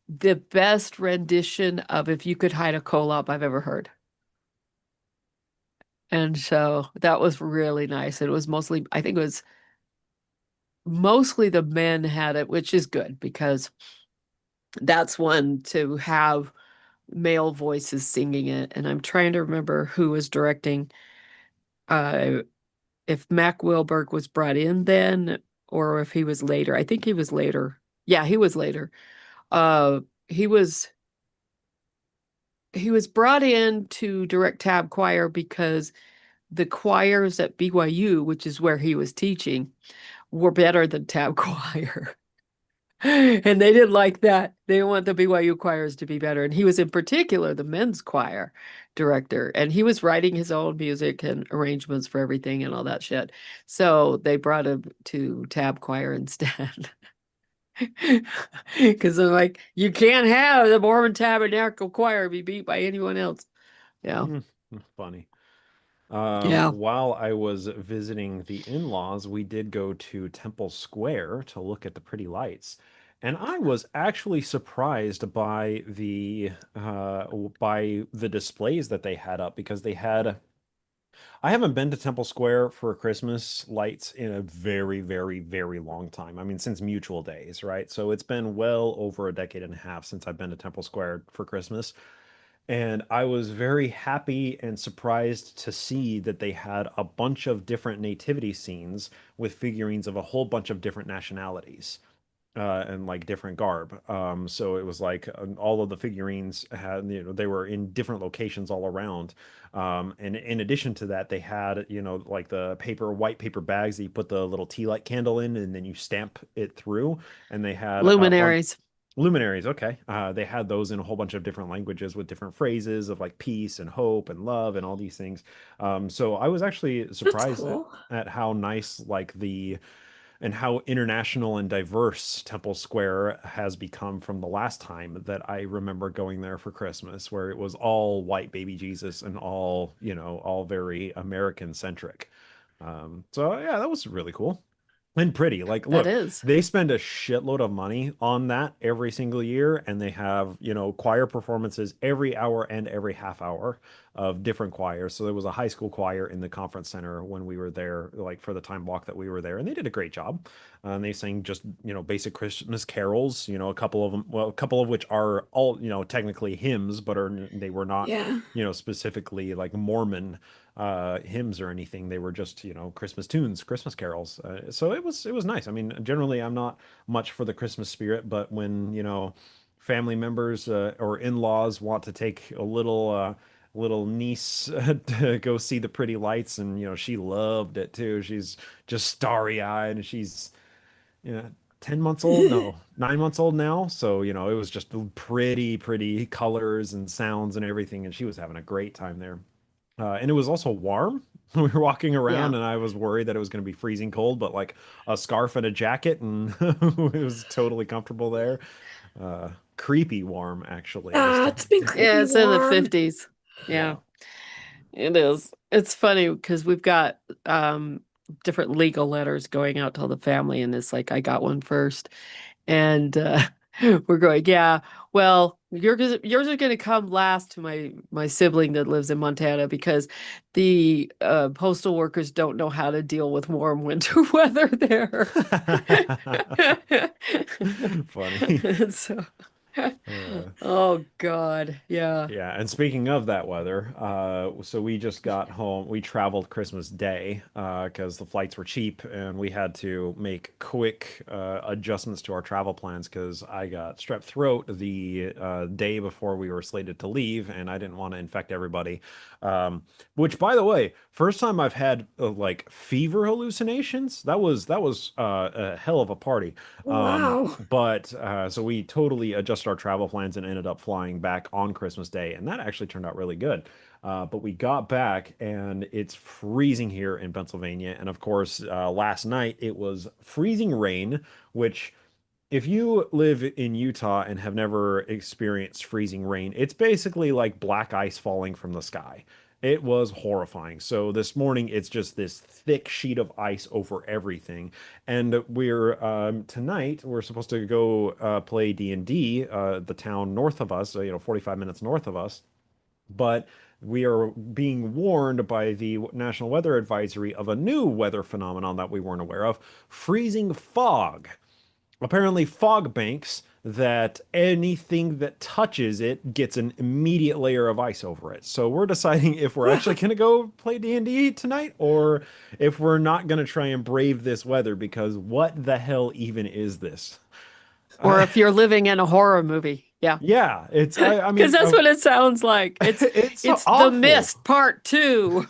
the best rendition of If You Could Hide a Kolob I've ever heard. And so that was really nice. It was mostly, I think it was mostly the men had it, which is good because that's one to have male voices singing it. And I'm trying to remember who was directing, uh, if Mac Wilberg was brought in then or if he was later. I think he was later. Yeah, he was later. Uh, he was he was brought in to direct tab choir because the choirs at BYU, which is where he was teaching, were better than tab choir. And they didn't like that. They didn't want the BYU choirs to be better. And he was in particular the men's choir director. And he was writing his own music and arrangements for everything and all that shit. So they brought him to tab choir instead. Because I'm like, you can't have the Mormon Tabernacle Choir be beat by anyone else. Yeah. Funny. Yeah. While I was visiting the in-laws, we did go to Temple Square to look at the pretty lights. And I was actually surprised by the displays that they had up because I haven't been to Temple Square for Christmas lights in a very, very, very long time. I mean, since Mutual Days, right? So it's been well over a decade and a half since I've been to Temple Square for Christmas. And I was very happy and surprised to see that they had a bunch of different nativity scenes with figurines of a whole bunch of different nationalities. and like different garb. So it was like all of the figurines had, they were in different locations all around. And in addition to that, they had, like the white paper bags that you put the little tea light candle in, and then you stamp it through. And they had Luminaries. luminaries. Okay. They had those in a whole bunch of different languages with different phrases of like peace and hope and love and all these things. So I was actually That's surprised cool. at how nice, like and how international and diverse Temple Square has become from the last time that I remember going there for Christmas, where it was all white baby Jesus and all, all very American centric. So yeah, that was really cool and pretty. Like, That look, is. they spend a shitload of money on that every single year, and they have, choir performances every hour and every half hour of different choirs. So there was a high school choir in the conference center when we were there, like for the time block that we were there, and they did a great job. And they sang just, basic Christmas carols, a couple of them, well, a couple of which are all, technically hymns, but they were not, Yeah. specifically like Mormon hymns or anything. They were just, Christmas tunes, Christmas carols. So it was nice. I mean, generally I'm not much for the Christmas spirit, but when, family members or in-laws want to take a little niece to go see the pretty lights, and she loved it too. She's just starry-eyed, and she's, 10 months old, no, 9 months old now. So, it was just pretty colors and sounds and everything, and she was having a great time there. And it was also warm. We were walking Yeah. around, and I was worried that it was going to be freezing cold, but like a scarf and a jacket, and it was totally comfortable there. Creepy warm, actually. This Ah, time. it's been Yeah, creepy it's in the warm. 50s. Yeah. Yeah, it is. It's funny because we've got different legal letters going out to the family, and it's like I got one first. And we're going, yeah, well, yours are going to come last to my sibling that lives in Montana because the postal workers don't know how to deal with warm winter weather there. Funny. So, Uh, oh God, yeah. Yeah, and speaking of that weather, so we just got home. We traveled Christmas Day because the flights were cheap, and we had to make quick adjustments to our travel plans because I got strep throat the day before we were slated to leave, and I didn't want to infect everybody. Which, by the way, first time I've had like fever hallucinations. That was a hell of a party. Wow. But so we totally adjusted our travel plans and ended up flying back on Christmas Day, and that actually turned out really good. But we got back, and it's freezing here in Pennsylvania, and of course, last night it was freezing rain, which if you live in Utah and have never experienced freezing rain, it's basically like black ice falling from the sky. It was horrifying. So this morning, it's just this thick sheet of ice over everything. And we're tonight, we're supposed to go play D&D, the town north of us, 45 minutes north of us. But we are being warned by the National Weather Advisory of a new weather phenomenon that we weren't aware of, freezing fog. Apparently, fog banks that anything that touches it gets an immediate layer of ice over it. So we're deciding if we're actually going to go play D&D tonight, or if we're not going to try and brave this weather, because what the hell even is this? Or if you're living in a horror movie. Yeah. Yeah, I Because mean, that's what it sounds like. it's so It's The awful. Mist Part 2.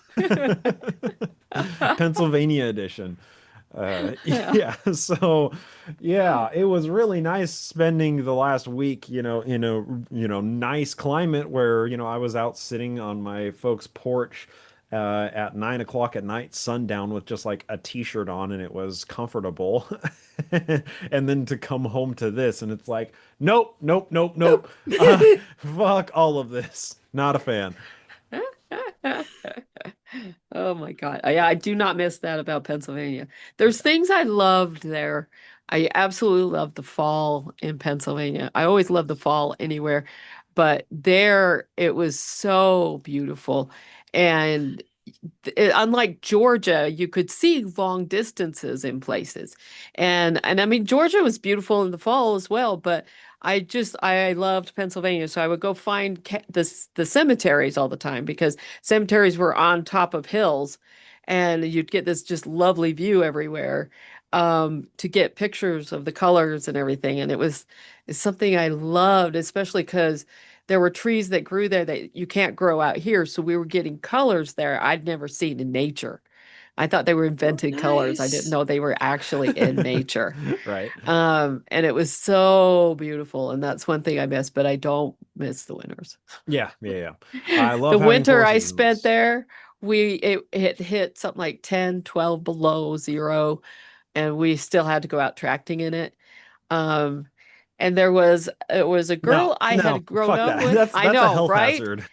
Pennsylvania edition. Yeah. Yeah, so yeah, it was really nice spending the last week, in a, nice climate where, I was out sitting on my folks' porch at 9 o'clock at night, sundown, with just like a t-shirt on, and it was comfortable. And then to come home to this, and it's like, nope, nope, nope, nope. Nope. Fuck all of this. Not a fan. Oh my God. Yeah, I do not miss that about Pennsylvania. There's things I loved there. I absolutely love the fall in Pennsylvania. I always love the fall anywhere, but there it was so beautiful. And unlike Georgia, you could see long distances in places. And I mean Georgia was beautiful in the fall as well, but I loved Pennsylvania, so I would go find the cemeteries all the time because cemeteries were on top of hills, and you'd get this just lovely view everywhere. to get pictures of the colors and everything. And it's something I loved, especially because there were trees that grew there that you can't grow out here. So we were getting colors there I'd never seen in nature. I thought they were Oh, invented colors. I didn't nice. know they were actually in nature. Right. And it was so beautiful. And that's one thing I miss, but I don't miss the winters. Yeah, yeah, yeah. I The love having winter four I spent seasons. there, it hit something like 10, 12 below zero, and we still had to go out tracting in it. Um, and it was a No, girl I no, had grown fuck up that. with. I That's a know, health right? hazard.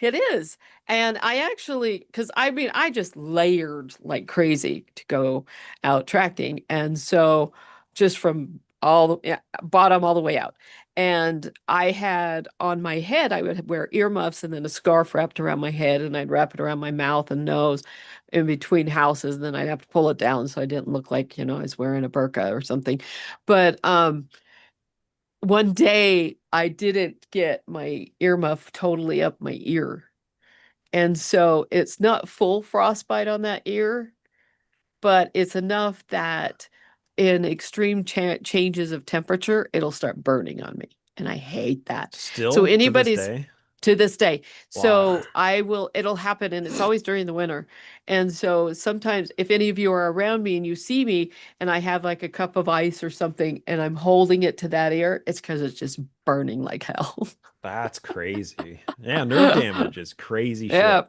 It is. And I actually, because I mean, I just layered like crazy to go out tracking. And so just from all the yeah, bottom all the way out. And I had on my head, I would wear earmuffs and then a scarf wrapped around my head, and I'd wrap it around my mouth and nose in between houses. And then I'd have to pull it down so I didn't look like, I was wearing a burqa or something. But one day I didn't get my earmuff totally up my ear. And so it's not full frostbite on that ear, but it's enough that in extreme changes of temperature, it'll start burning on me. And I hate that. So Still to this anybody's day. to this day. Wow. So it'll happen, and it's always during the winter. And so sometimes if any of you are around me and you see me and I have like a cup of ice or something and I'm holding it to that ear, it's because it's just burning like hell. That's crazy. Yeah, nerve damage is crazy shit. Yeah.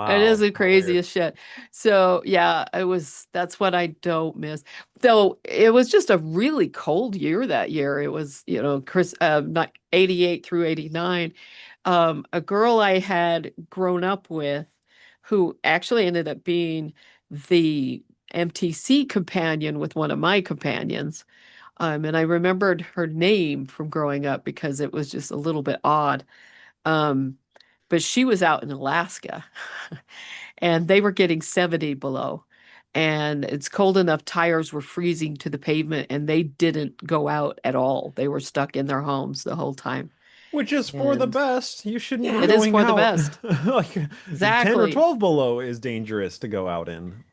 It is Wow. the How weird. craziest shit. So yeah, that's what I don't miss. Though it was just a really cold year that year. It was, not 88 through 89. A girl I had grown up with who actually ended up being the MTC companion with one of my companions. And I remembered her name from growing up because it was just a little bit odd. Um, but she was out in Alaska and they were getting 70 below. And it's cold enough, tires were freezing to the pavement and they didn't go out at all. They were stuck in their homes the whole time. Which is for the And best. You shouldn't be Yeah. it is going for the out. best. Like 10 or Exactly. 12 below is dangerous to go out in.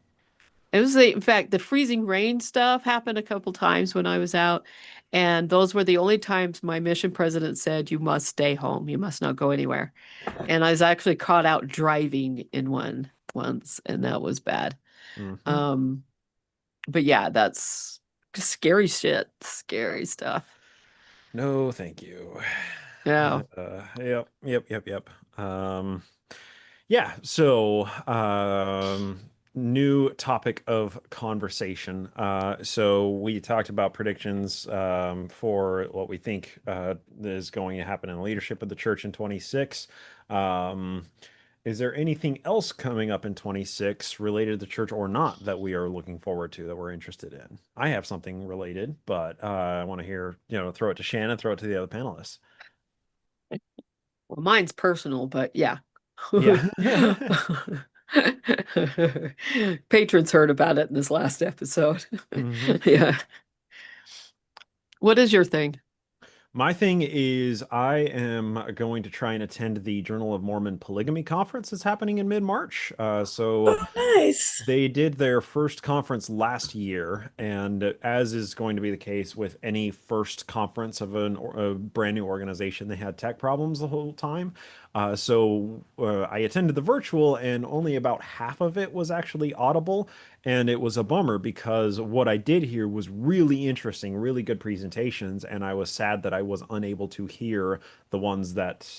In fact, the freezing rain stuff happened a couple times when I was out. And those were the only times my mission president said, you must stay home. You must not go anywhere. And I was actually caught out driving in one once, and that was bad. Hmm. Um, but yeah, that's scary shit, scary stuff. No, thank you. Yeah. Yep, yep, yep, yep. Yeah, so new topic of conversation. So we talked about predictions for what we think is going to happen in the leadership of the church in 26. Um, is there anything else coming up in 26 related to the church or not that we are looking forward to that we're interested in? I have something related, but I want to hear, throw it to Shannon, throw it to the other panelists. Well, mine's personal, but yeah. Yeah. Patrons heard about it in this last episode. Hmm. Yeah. What is your thing? My thing is, I am going to try and attend the Journal of Mormon Polygamy Conference that's happening in mid-March. So Oh, nice. they did their first conference last year, and as is going to be the case with any first conference of a brand new organization, they had tech problems the whole time. So I attended the virtual, and only about half of it was actually audible, and it was a bummer because what I did hear was really interesting, really good presentations, and I was sad that I was unable to hear the ones that,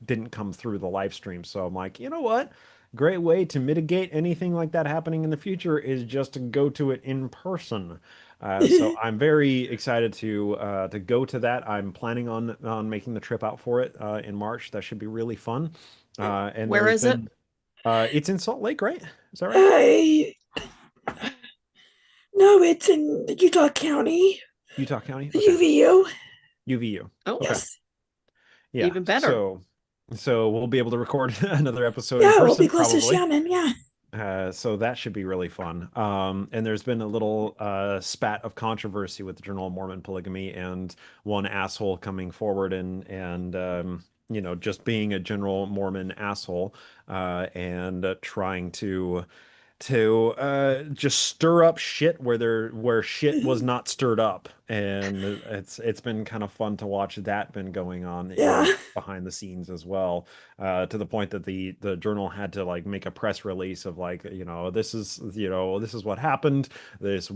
didn't come through the live stream. So I'm like, you know what? Great way to mitigate anything like that happening in the future is just to go to it in person. So I'm very excited to go to that. I'm planning on making the trip out for it in March. That should be really fun. And Where there's is it? been it's in Salt Lake, right? Is that right? I No, it's in Utah County, Utah County? Okay. UVU. UVU. Oh, Okay. Yes. Yeah. even better. So we'll be able to record another episode in Yeah, we'll be person, close to probably. Shannon. Yeah. So that should be really fun. And there's been a little spat of controversy with the Journal of Mormon polygamy and one asshole coming forward and just being a general Mormon asshole and trying to to just stir up shit where shit was not stirred up, and it's been kind of fun to watch that been going on Yeah. in behind the scenes as well, to the point that the journal had to like make a press release of like, this is what happened. This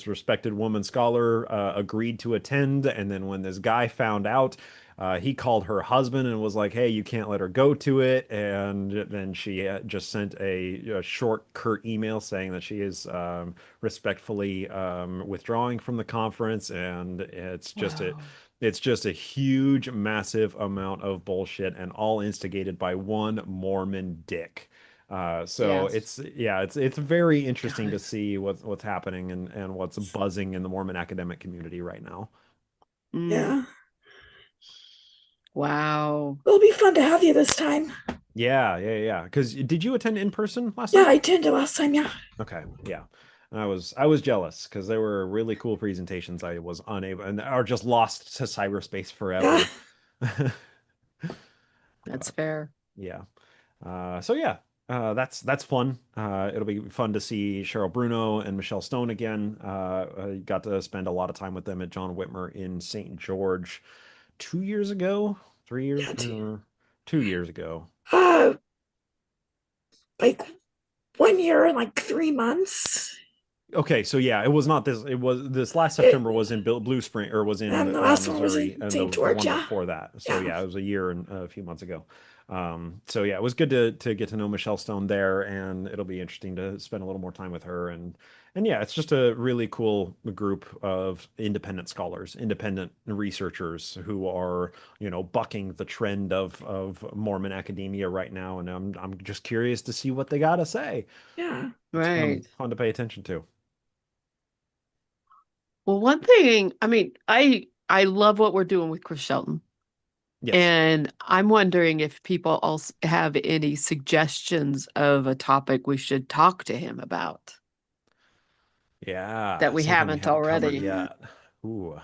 respected woman scholar agreed to attend, and then when this guy found out, he called her husband and was like, "Hey, you can't let her go to it." And then she just sent a short, curt email saying that she is respectfully withdrawing from the conference, and Wow. it's just a huge, massive amount of bullshit, and all instigated by one Mormon dick. So Yes. it's very interesting to God. see what's happening and what's buzzing in the Mormon academic community right now. Mm. Yeah. Wow. It'll be fun to have you this time. Yeah. Because did you attend in person last Yeah, time? I attended last time. Yeah. Okay, yeah. I was jealous because there were really cool presentations I was unable and are just lost to cyberspace Yeah. forever. That's Uh, fair. yeah. So yeah, that's fun. It'll be fun to see Cheryl Bruno and Michelle Stone again. I got to spend a lot of time with them at John Whitmer in St. George 2 years ago, 3 years, Yeah. 2 years ago. Uh, like 1 year and like 3 months. Okay, so yeah, it was not this. It was this last It, September was in Blue Spring or was in and the last one was Missouri, in and St. the George. one Yeah. before that. So Yeah. yeah, it was a year and a few months ago. So yeah, it was good to get to know Michelle Stone there, and it'll be interesting to spend a little more time with her. And yeah, it's just a really cool group of independent scholars, independent researchers who are bucking the trend of Mormon academia right now, and I'm just curious to see what they got to say. Yeah. It's Right. fun to pay attention to. Well, one thing, I mean, I love what we're doing with Chris Shelton. Yes. And I'm wondering if people also have any suggestions of a topic we should talk to him about that Yeah, we something we haven't haven't covered already. yet. Ooh,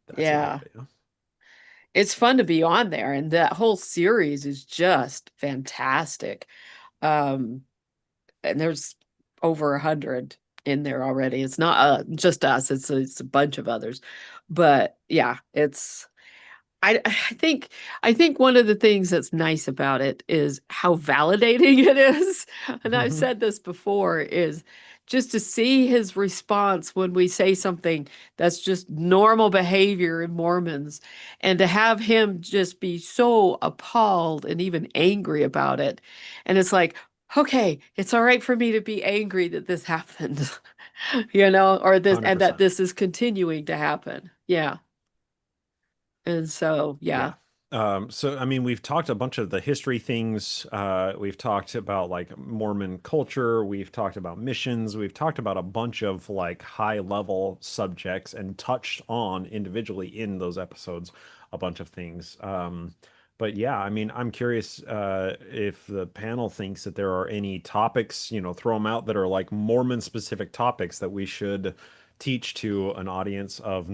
that's a good Yeah. idea. It's fun to be on there, and that whole series is just fantastic. Um, and there's over 100 in there already. It's not just us, it's a bunch of others. But yeah, I think one of the things that's nice about it is how validating it is. And I've said this before, is just to see his response when we say something that's just normal behavior in Mormons, and to have him just be so appalled and even angry about it. And it's like, okay, it's all right for me to be angry that this happened, or this, and that 100%. this is continuing to happen. Yeah. And so, yeah. Yeah. So I mean, we've talked a bunch of the history things. We've talked about like Mormon culture. We've talked about missions. We've talked about a bunch of like high level subjects and touched on individually in those episodes a bunch of things. But yeah, I mean, I'm curious if the panel thinks that there are any topics, throw them out that are like Mormon specific topics that we should teach to an audience of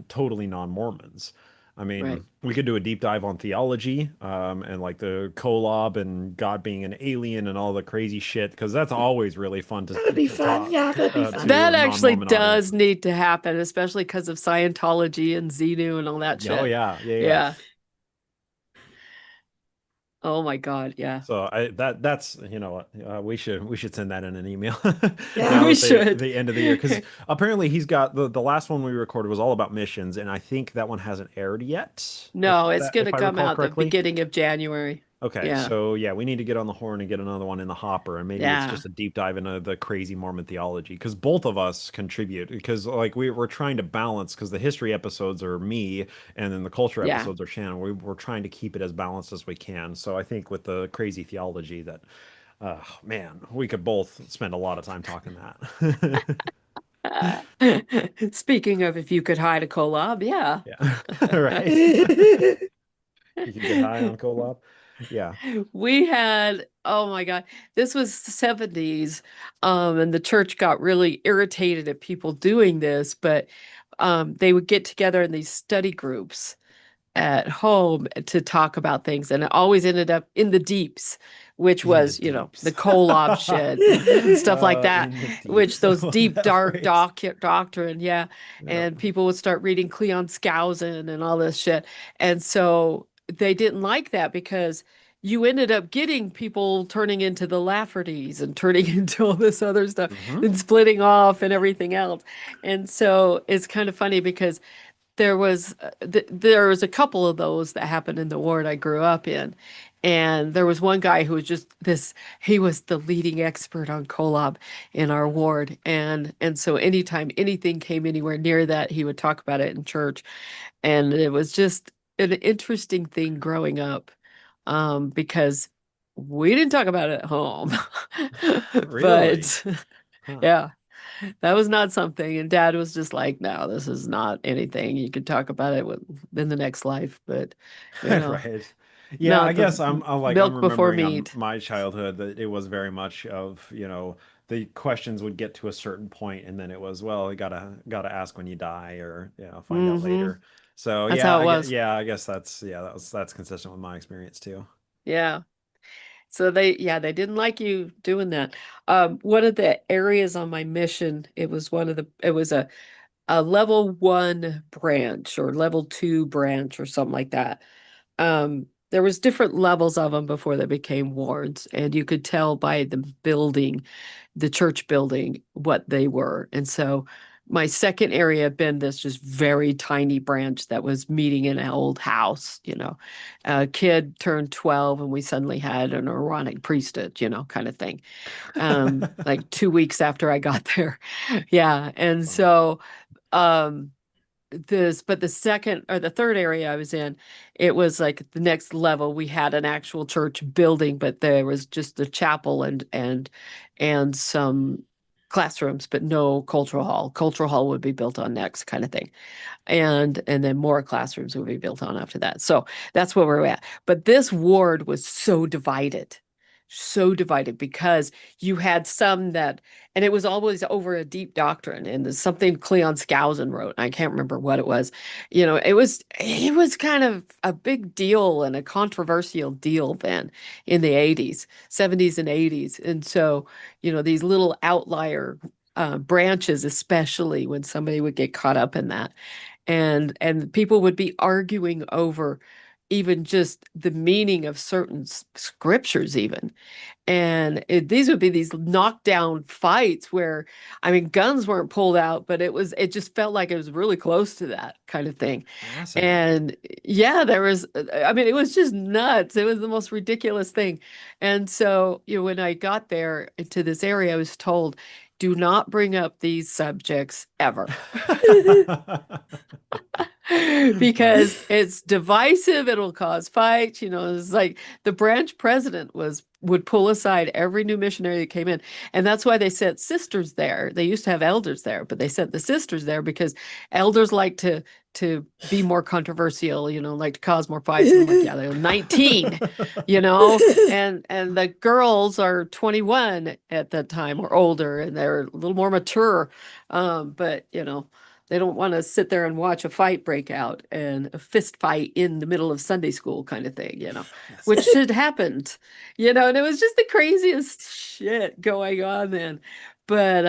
totally non-Mormons. I Right. mean, we could do a deep dive on theology, and like the kolob and God being an alien and all the crazy shit, because that's always really fun That'd be to fun. talk Yeah, that'd be fun. to That actually non-Mormon does audiences. need to happen, especially because of Scientology and Xenu and all that Oh shit. yeah. Yeah. Oh my God. Yeah. So that's what we should send that in an email Yeah. now We at the should. the end of the year, because apparently he's got the last one we recorded was all about missions, and I think that one hasn't aired yet, No, it's going if to I come recall out the correctly. beginning of January. Okay, Yeah. so yeah, we need to get on the horn and get another one in the hopper, and maybe it's Yeah. just a deep dive into the crazy Mormon theology, because both of us contribute. Because like we're trying to balance, because the history episodes are me, and then the culture Yeah. episodes are Shannon. We're trying to keep it as balanced as we can. So I think with the crazy theology, that man, we could both spend a lot of time talking that. Speaking of, if you could hide a collab, yeah. Yeah, right. You could get high on Kolob. Yeah. We had, oh my God, this was the 70s, and the church got really irritated at people doing this, but they would get together in these study groups at home to talk about things, and it always ended up in the deeps which In the was, you know, deeps. the Kolob shit and stuff like that, In the which deeps. I those love deep, that dark phrase. doctrine. Yeah. Yep. And people would start reading Cleon Skousen and all this shit. And so they didn't like that because you ended up getting people turning into the Laffertys and turning into all this other stuff Hmm. and splitting off and everything else. And so it's kind of funny because there was a couple of those that happened in the ward I grew up in. And there was one guy who was just this, he was the leading expert on Kolob in our ward. And so anytime anything came anywhere near that, he would talk about it in church. And it was just an interesting thing growing up, because we didn't talk about it at home. Really? But Huh. yeah, that was not something. And dad was just like, no, this is not anything. You could talk about it in the next life. But, you know, Right. Yeah, I not the guess I'm milk before remembering on meat. my childhood that it was very much of, the questions would get to a certain point and then it was, well, you gotta ask when you die or, find out Hmm. later. So That's yeah, how it was. I guess that's consistent with my experience too. Yeah. So they didn't like you doing that. One of the areas on my mission, it was a level 1 branch or level 2 branch or something like that. There was different levels of them before they became wards, and you could tell by the building, the church building, what they were. And so my second area had been this just very tiny branch that was meeting in an old house, you know. A kid turned 12 and we suddenly had an Aaronic priesthood, you know, kind of thing. Like 2 weeks after I got there. Yeah. And Fun. so um but the second or the third area I was in, it was like the next level. We had an actual church building, but there was just a chapel and some classrooms, but no cultural hall. Cultural hall would be built on next, kind of thing. And then more classrooms would be built on after that. So that's where we're at. But this ward was so divided because you had some that, and it was always over a deep doctrine and something Cleon Skousen wrote. I can't remember what it was. You know, it was kind of a big deal and a controversial deal then in the 80s, 70s and 80s. And so, you know, these little outlier branches, especially when somebody would get caught up in that, and people would be arguing over even just the meaning of certain scriptures even. And these would be these knockdown fights where, I mean, guns weren't pulled out, but it just felt like it was really close to that kind of thing. Fascinating. And yeah, there was, I mean, it was just nuts. It was the most ridiculous thing. And so, you know, when I got there to this area, I was told, do not bring up these subjects ever. Because it's divisive, it'll cause fights. You know, it's like the branch president would pull aside every new missionary that came in. And that's why they sent sisters there. They used to have elders there, but they sent the sisters there because elders like to be more controversial, you know, like to cause more fights. And I'm like, yeah, they're 19, you know, and the girls are 21 at that time or older, and they're a little more mature. But you know, they don't want to sit there and watch a fight break out and a fist fight in the middle of Sunday school kind of thing, you know, Yes. which had happened, you know, and it was just the craziest shit going on then. But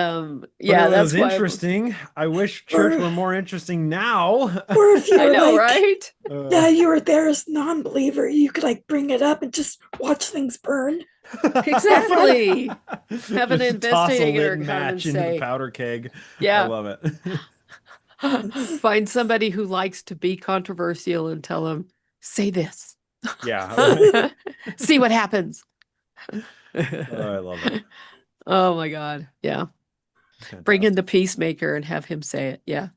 But yeah, it that's was why interesting. I wish church Or were more interesting now. or if you I were know, like, right? Uh, yeah, you were there as non-believer, you could like bring it up and just watch things burn. Exactly. Have an Just toss a lit investigator come and match into the say, powder keg. I yeah, love it. find somebody who likes to be controversial and tell them, say this. Yeah, right. See what happens. Oh, I love it. Oh my God. Yeah. Bring in the Fantastic. peacemaker and have him say it. Yeah.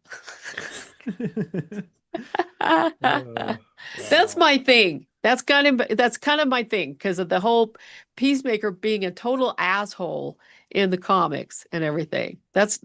Oh, That's wow. my thing. That's kind of my thing because of the whole Peacemaker being a total asshole in the comics and everything. That's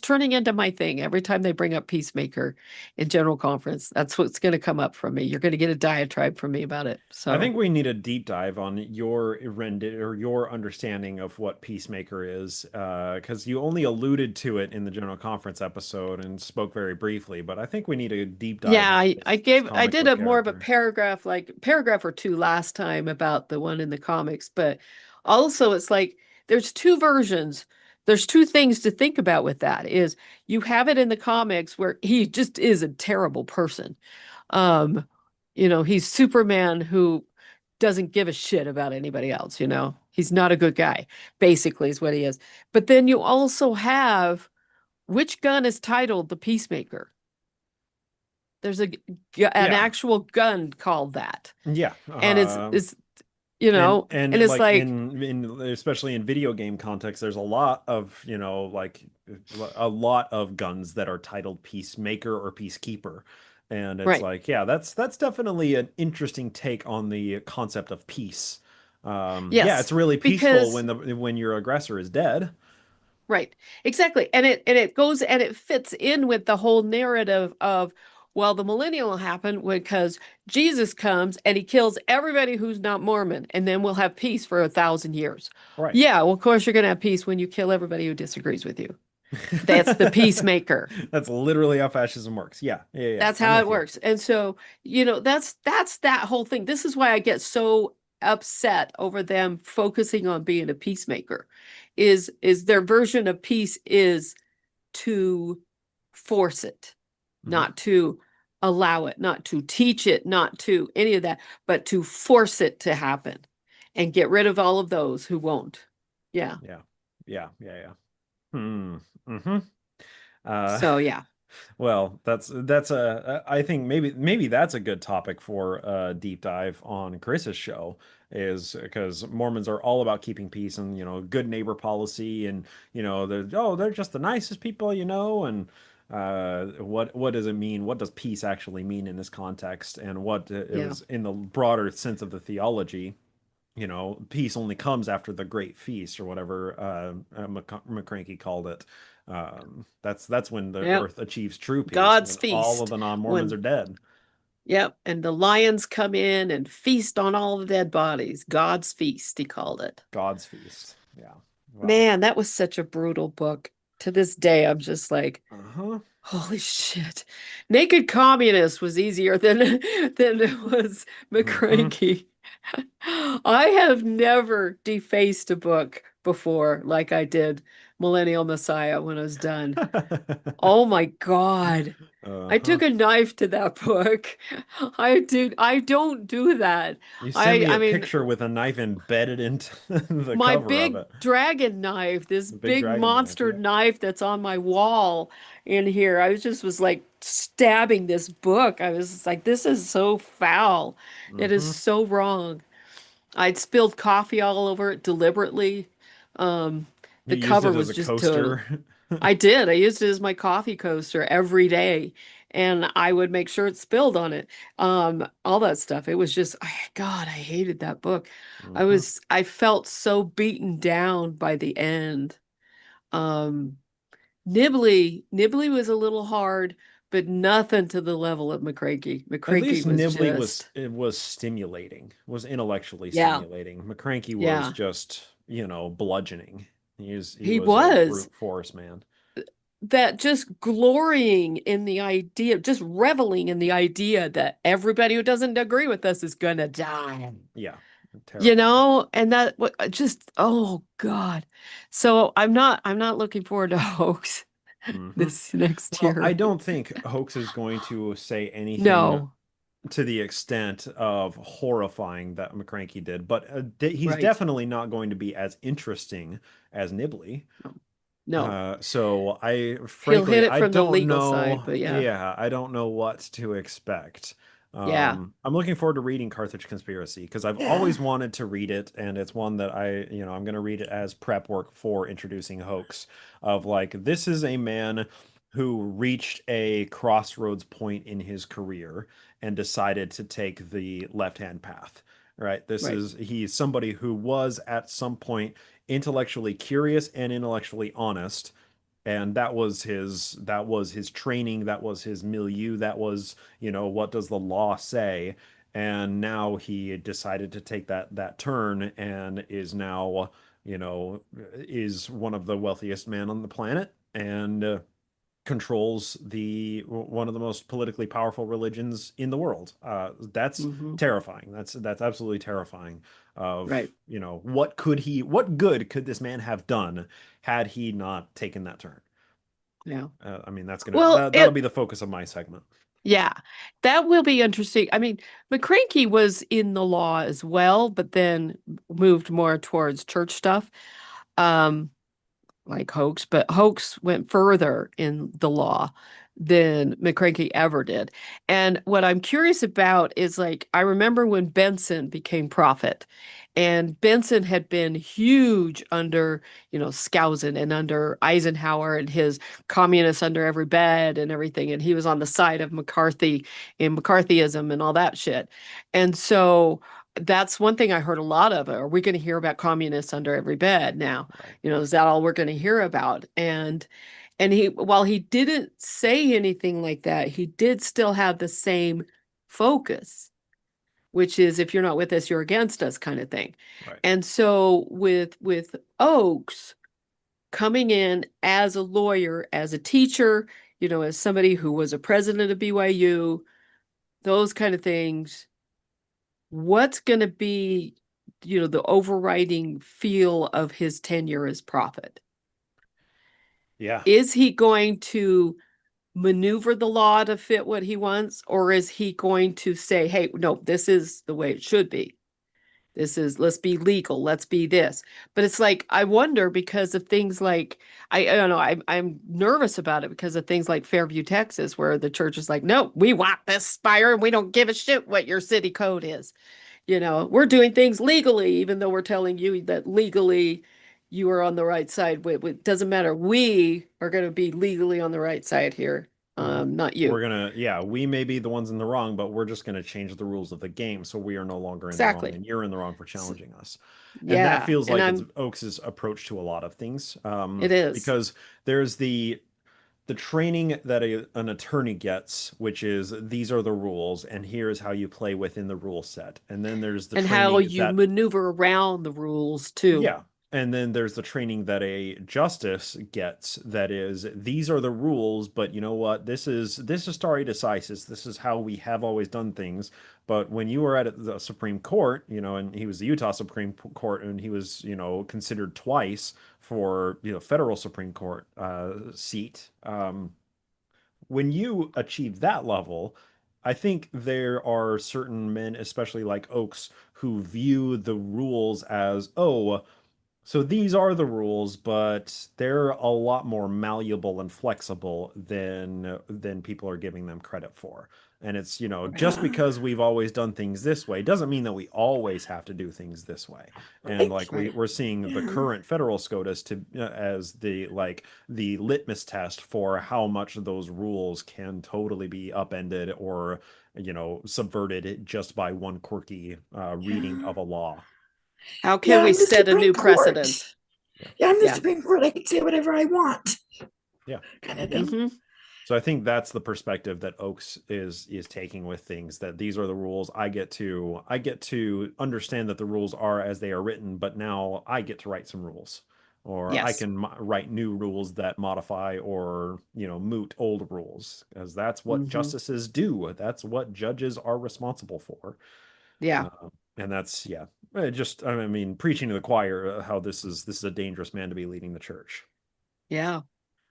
turning into my thing. Every time they bring up Peacemaker in General Conference, that's what's going to come up from me. You're going to get a diatribe from me about it. I So, think we need a deep dive on your or your understanding of what Peacemaker is, because you only alluded to it in the General Conference episode and spoke very briefly, but I think we need a deep dive yeah, into I this I comic did book a more of a character. paragraph, like paragraph or two last time about the one in the comics, but also it's like there's two versions. There's two things to think about with that is you have it in the comics where he just is a terrible person. Um, he's Superman who doesn't give a shit about anybody else, He's not a good guy, basically, is what he is. But then you also have which gun is titled the Peacemaker? There's an Yeah. actual gun called that. Yeah. And it's and it's like like in especially in video game context, there's a lot of, like a lot of guns that are titled Peacemaker or Peacekeeper. And it's right. like, yeah, that's definitely an interesting take on the concept of peace. Yeah, Yes, it's really peaceful because when your aggressor is dead. right. Exactly. And it goes and it fits in with the whole narrative of, well, the millennium will happen because Jesus comes and he kills everybody who's not Mormon, and then we'll have peace for 1,000 years. Right. Yeah, well, of course you're gonna have peace when you kill everybody who disagrees with you. That's the peacemaker. That's literally how fascism works. Yeah, yeah, yeah. That's I'm how with it you. works. And so, that's that whole thing. This is why I get so upset over them focusing on being a peacemaker. Is their version of peace is to force it, Mhm. not to allow it, not to teach it, not to any of that, but to force it to happen and get rid of all of those who won't. Yeah. Yeah, yeah, yeah, yeah. Hmm. Mm-hmm. Uh, So yeah. well, that's I think maybe that's a good topic for a deep dive on Chris's show, is because Mormons are all about keeping peace and, good neighbor policy, and, they're just the nicest people, and what does it mean? What does peace actually mean in this context? And what Yeah. is in the broader sense of the theology? Peace only comes after the great feast, or whatever McCranky called it. That's when the Yep. earth achieves true peace, God's when all of feast. the non-Mormons are When dead. Yep, and the lions come in and feast on all the dead bodies. God's feast, he called it. God's feast. Yeah. Wow. Man, that was such a brutal book. To this day, I'm just like, Uh-huh. holy shit. Naked Communist was easier than than it was Mm-hmm. McCranky. I have never defaced a book before like I did Millennial Messiah when I was done. Oh my God. I Uh-huh. took a knife to that book. I don't do that. You sent I me I a mean picture with a knife embedded into the my cover of big it. dragon knife, this The big big dragon knife. monster Yeah. knife that's on my wall in here. I was like stabbing this book. I was just like, this is so foul. It is Mm-hmm. so wrong. I'd spilled coffee all over it deliberately. Um, You the used cover it as was a just total. coaster. I did. I used it as my coffee coaster every day, and I would make sure it spilled on it. All that stuff. It was just, God, I hated that book. Mm-hmm. I felt so beaten down by the end. Um, Nibley was a little hard, but nothing to the level of McCranky. At McCranky least was Nibley was just, it was stimulating, was intellectually yeah, stimulating. McCranky was yeah, just, bludgeoning. He he was a was. brute force, man. That just glorying in the idea, just reveling in the idea that everybody who doesn't agree with us is gonna die. Yeah, terrifying. And that just, oh God. So I'm not looking forward to hoax Hmm. this next Well, I year. don't think Hoax is going to say anything No, to the extent of horrifying that McCranky did, but he's right. definitely not going to be as interesting as Nibley. No. So I He'll hit frankly it I from the don't legal side, know. but yeah. Yeah, I don't know what to expect. Yeah. I'm looking forward to reading Carthage Conspiracy because I've Yeah. always wanted to read it, and it's one that I'm going to read it as prep work for introducing Hoax. Of like, this is a man who reached a crossroads point in his career and decided to take the left-hand path. Right? Right. He's somebody who was at some point intellectually curious and intellectually honest, and that was his training, that was his milieu, that was, what does the law say. And now he decided to take that turn, and is now, is one of the wealthiest men on the planet, and controls one of the most politically powerful religions in the world. That's Hmm. terrifying. That's absolutely terrifying. Of, Right. what good could this man have done had he not taken that turn? Yeah. I mean, Well, that'll be the focus of my segment. yeah, that will be interesting. I mean, McCranky was in the law as well, but then moved more towards church stuff. Um, like Hoax, but Hoax went further in the law than McCranky ever did. And what I'm curious about is like, I remember when Benson became prophet, and Benson had been huge under, Skousen and under Eisenhower and his communists under every bed and everything. And he was on the side of McCarthy and McCarthyism and all that shit. And so that's one thing I heard a lot of. Are we going to hear about communists under every bed now? Right. Is that all we're going to hear about? And he, while he didn't say anything like that, he did still have the same focus, which is if you're not with us, you're against us kind of thing. Right. And so with Oakes coming in as a lawyer, as a teacher, as somebody who was a president of BYU, those kind of things, what's going to be, the overriding feel of his tenure as prophet? Yeah. Is he going to maneuver the law to fit what he wants, or is he going to say, hey, no, this is the way it should be? Let's be legal, let's be this. But it's like, I wonder, because of things like, I don't know, I'm nervous about it because of things like Fairview, Texas, where the church is like, no, we want this spire and we don't give a shit what your city code is. We're doing things legally, even though we're telling you that legally you are on the right side. It doesn't matter. We are going to be legally on the right side here, not you. We may be the ones in the wrong, but we're just gonna change the rules of the game, so we are no longer in the wrong, Exactly. and you're in the wrong for So, challenging us. And that yeah. feels And like it's Oakes's approach to a lot of things, it is. because there's the training that an attorney gets, which is these are the rules, and here is how you play within the rule set. And then there's the And how training you that maneuver around the rules too. yeah. And then there's the training that a justice gets, that is, these are the rules, but you know what? This is stare decisis. This is how we have always done things. But when you were at the Supreme Court, and he was the Utah Supreme Court, and he was, considered twice for, federal Supreme Court seat. When you achieve that level, I think there are certain men, especially like Oakes, who view the rules as, oh, so these are the rules, but they're a lot more malleable and flexible than people are giving them credit for. And it's, just Uh, because we've always done things this way doesn't mean that we always have to do things this way. And right. like Right. we're seeing the Yeah. current federal SCOTUS to as the litmus test for how much those rules can totally be upended or subverted just by one quirky reading Yeah. of a law. How Yeah, can we I'm the set a Supreme new Court. precedent? Yeah, I'm the Yeah. Supreme Court. I can say whatever I want, Yeah. kind of Yeah. thing. Hmm. So I think that's the perspective that Oakes is taking with things, that these are the rules. I get to understand that the rules are as they are written, but now I get to write some rules, or I Yes. can write new rules that modify or, moot old rules, because that's what Hmm. justices do. That's what judges are responsible for. Yeah. Uh, and that's yeah, just I mean, preaching to the choir, how this is a dangerous man to be leading the church. Yeah.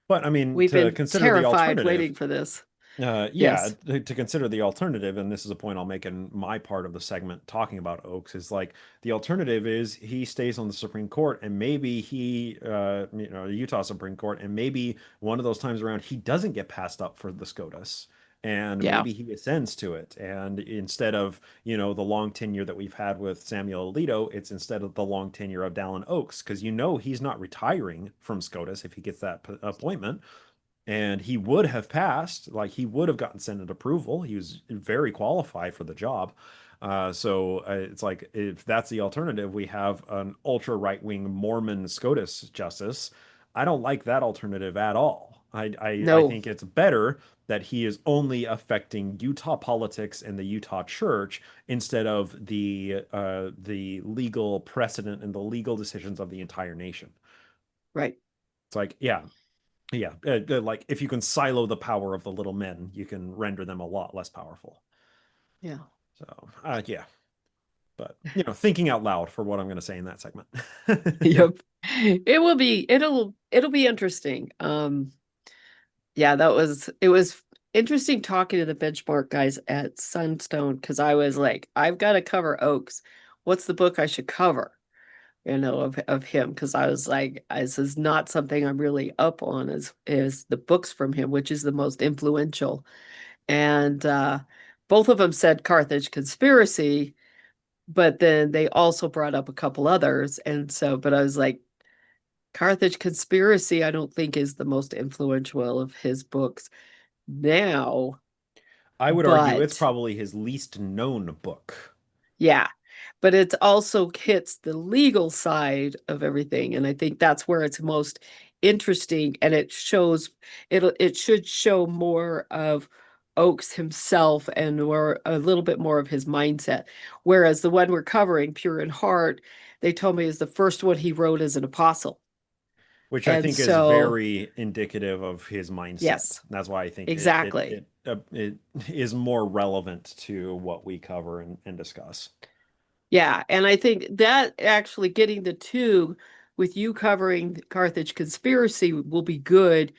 But I mean, We've to been consider the terrified alternative, waiting for this. yeah, Yes. to consider the alternative, and this is a point I'll make in my part of the segment talking about Oakes, is like the alternative is he stays on the Supreme Court, and maybe the Utah Supreme Court, and maybe one of those times around he doesn't get passed up for the SCOTUS, and Yeah. maybe he ascends to it, and instead of the long tenure that we've had with Samuel Alito, it's instead of the long tenure of Dallin Oakes, because he's not retiring from SCOTUS if he gets that appointment, and he would have passed, like he would have gotten Senate approval. He was very qualified for the job. So it's like, if that's the alternative, we have an ultra right-wing Mormon SCOTUS justice. I don't like that alternative at all. I No. think it's better that he is only affecting Utah politics and the Utah church instead of the legal precedent and the legal decisions of the entire nation. Right. It's like, yeah, Yeah, like if you can silo the power of the little men, you can render them a lot less powerful. Yeah. So, yeah, but thinking out loud for what I'm going to say in that segment. Yep. It'll be interesting. Yeah, it was interesting talking to the benchmark guys at Sunstone because I was like, I've got to cover Oaks. What's the book I should cover? Of him because I was like, this is not something I'm really up on is the books from him, which is the most influential. And both of them said Carthage Conspiracy, but then they also brought up a couple others. And so, but I was like, Carthage Conspiracy, I don't think is the most influential of his books now, I would argue it's but probably his least known book. yeah, but it also hits the legal side of everything, and I think that's where it's most interesting, and it should show more of Oakes himself and or a little bit more of his mindset. Whereas the one we're covering, Pure in Heart, they told me is the first one he wrote as an apostle. Which I And think is so, very indicative of his mindset. yes, That's why I think exactly. it is more relevant to what we cover and discuss. Yeah, and I think that actually getting the two with you covering the Carthage conspiracy will be good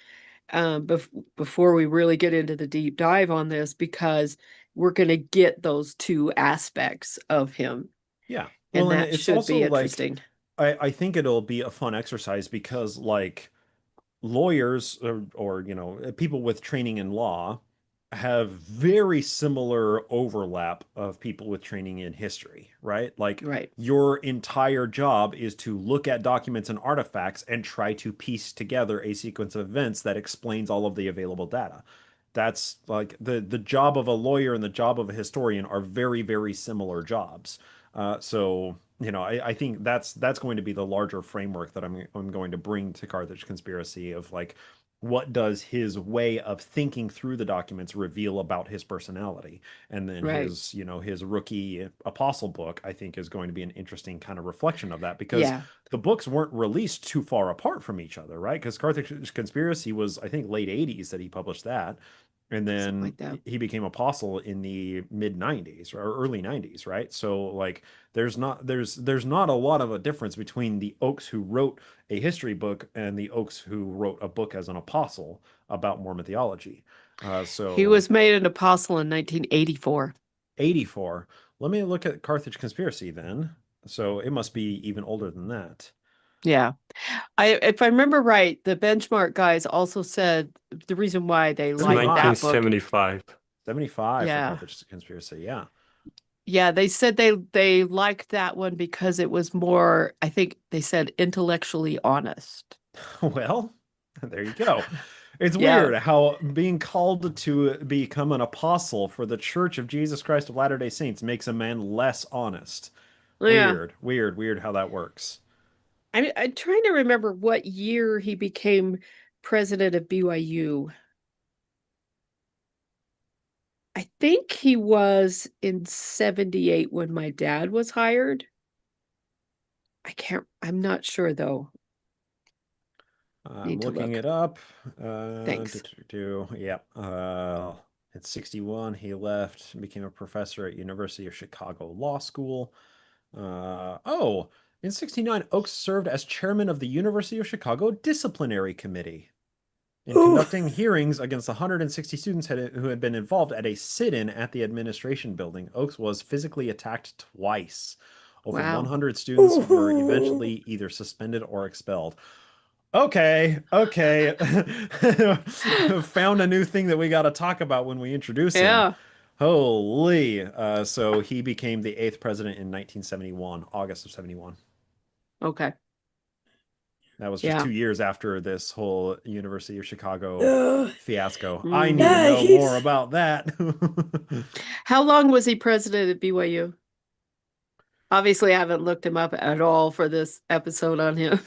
before we really get into the deep dive on this because we're going to get those two aspects of him, Yeah. and Well, and that it's should also be like interesting. I think it'll be a fun exercise because like lawyers or people with training in law have very similar overlap of people with training in history, right? Like Right, your entire job is to look at documents and artifacts and try to piece together a sequence of events that explains all of the available data. That's like the job of a lawyer and the job of a historian are very, very similar jobs. So I think that's going to be the larger framework that I'm going to bring to Carthage Conspiracy of like what does his way of thinking through the documents reveal about his personality, and then right. his rookie apostle book I think is going to be an interesting kind of reflection of that because Yeah, the books weren't released too far apart from each other, right? Because Carthage Conspiracy was I think late 80s that he published that, and something then like that. he became apostle in the mid 90s or early 90s, right? So like there's not a lot of a difference between the Oaks who wrote a history book and the Oaks who wrote a book as an apostle about Mormon theology. He So was made an apostle in 1984. 84. Let me look at Carthage Conspiracy then. So it must be even older than that. Yeah. If I remember right, the benchmark guys also said the reason why they It's liked that book. 1975. 75 for Yeah. Carthage Conspiracy. Yeah. Yeah, they said they liked that one because it was more, I think they said intellectually honest. Well, there you go. It's Yeah. weird how being called to become an apostle for the Church of Jesus Christ of Latter-day Saints makes a man less honest. Yeah. Weird, weird, weird how that works. I'm trying to remember what year he became president of BYU. I think he was in 78 when my dad was hired. I'm not sure though. I'm Need to looking look. it up. Thanks. Yeah. At 61, he left and became a professor at University of Chicago Law School. In 69, Oakes served as chairman of the University of Chicago Disciplinary Committee. In Ooh. conducting hearings against 160 students who had been involved at a sit-in at the administration building, Oakes was physically attacked twice. Over Wow. 100 students were eventually either suspended or expelled. Okay, okay. Found a new thing that we got to talk about when we introduce him. Yeah. Holy. So he became the eighth president in 1971, August of 71. Okay. That was just Yeah. 2 years after this whole University of Chicago Uh, fiasco. I need to Mhm. yeah, know more he's about that. How long was he president at BYU? Obviously, I haven't looked him up at all for this episode on him.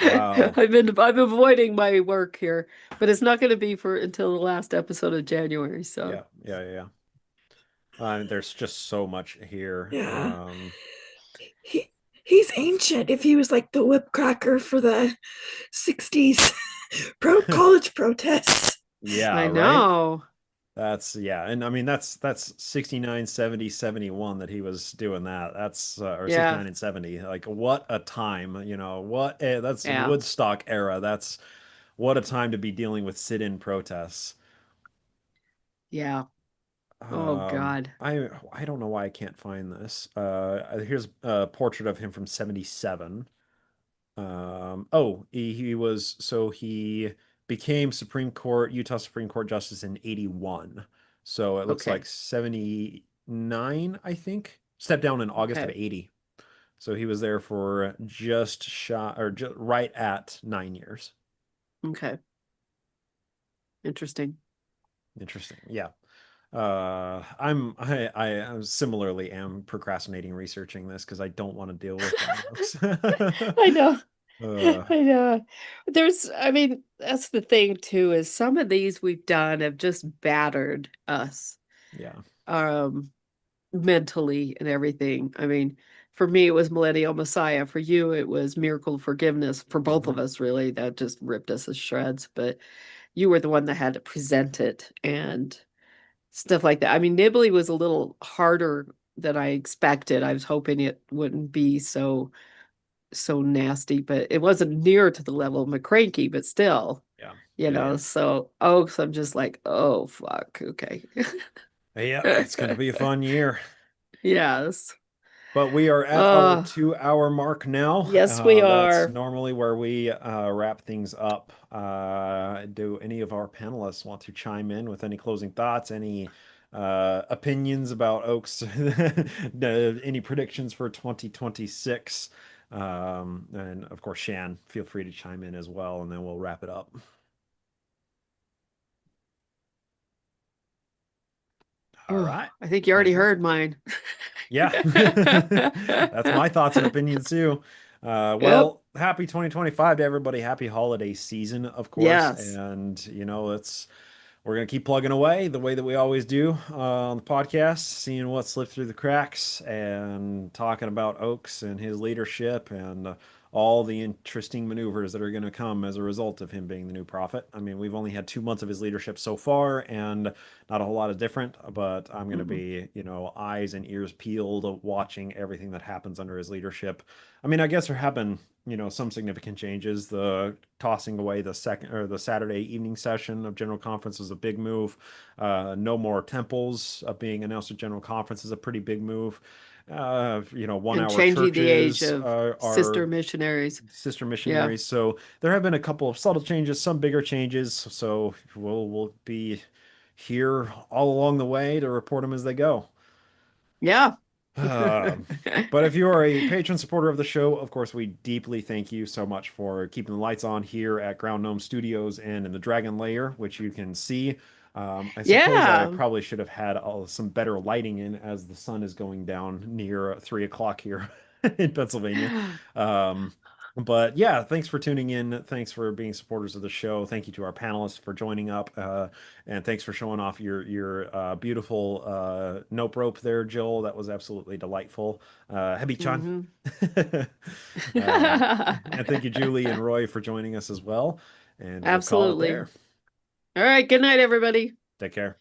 Wow. I'm avoiding my work here, but it's not going to be for until the last episode of January. So Yeah, yeah, yeah. There's just so much here. yeah. He he's ancient if he was like the whip cracker for the 60s. college protests. Yeah, I right. know. That's yeah, and I mean that's 69, 70, 71 that he was doing that. That's or Yeah. 69 and 70. Like what a time, you know. That's Yeah. Woodstock era. That's what a time to be dealing with sit-in protests. Yeah. Oh God. I don't know why I can't find this. Here's a portrait of him from 77. Oh, he became Utah Supreme Court Justice in 81. So it looks Okay. like 79, I think. Stepped down in August of Okay. 80. So he was there for just shot or just right at 9 years. Okay. Interesting. Interesting. Yeah. I similarly am procrastinating researching this because I don't want to deal with that. I know. Uh, I know. I mean, that's the thing too, is some of these we've done have just battered us, yeah. um, mentally and everything. I mean, for me, it was Millennial Messiah. For you, it was Miracle of Forgiveness. For both of Mhm. us, really, that just ripped us to shreds. But you were the one that had to present it and stuff like that. I mean, Nibley was a little harder than I expected. I was hoping it wouldn't be so nasty, but it wasn't near to the level of McCranky, but still, Yeah. you Yeah. know. Yeah. So Oaks, I'm just like, oh fuck, okay. Yeah, it's going to be a fun year. Yes. But we are at our Uh 2 hour mark now. yes, we That's are. normally where we wrap things up. Do any of our panelists want to chime in with any closing thoughts, any opinions about Oaks, any predictions for 2026? And of course, Shan, feel free to chime in as well, and then we'll wrap it up. All Oh, right. I think you already Fantastic. heard mine. Yeah, that's my thoughts and opinions too. Yep. Well, happy 2025 to everybody. Happy holiday season, of course. Yes. And we're gonna keep plugging away the way that we always do on the podcast, seeing what slipped through the cracks and talking about Oaks and his leadership and all the interesting maneuvers that are going to come as a result of him being the new prophet. I mean, we've only had 2 months of his leadership so far, and not a whole lot of different, but I'm going to Mhm. be, eyes and ears peeled watching everything that happens under his leadership. I mean, I guess there have been, some significant changes. The tossing away the second or the Saturday evening session of General Conference was a big move. No more temples being announced at General Conference is a pretty big move. 1 hour And changing the age churches of are sister missionaries. sister Yeah. missionaries. So there have been a couple of subtle changes, some bigger changes. So we'll be here all along the way to report them as they go. Yeah. Um, but if you are a patron supporter of the show, of course, we deeply thank you so much for keeping the lights on here at Ground Gnome Studios and in the Dragon Lair, which you can see. I suppose I Yeah. probably should have had some better lighting in as the sun is going down near 3 o'clock here in Pennsylvania. Um, but yeah, thanks for tuning in. Thanks for being supporters of the show. Thank you to our panelists for joining up. And thanks for showing off your beautiful nope rope there, Jill. That was absolutely delightful. Hebi-chan. Hmm. And thank you, Julie and Roy, for joining us as well. And we'll call it Absolutely. there. All right. Good night, everybody. Take care.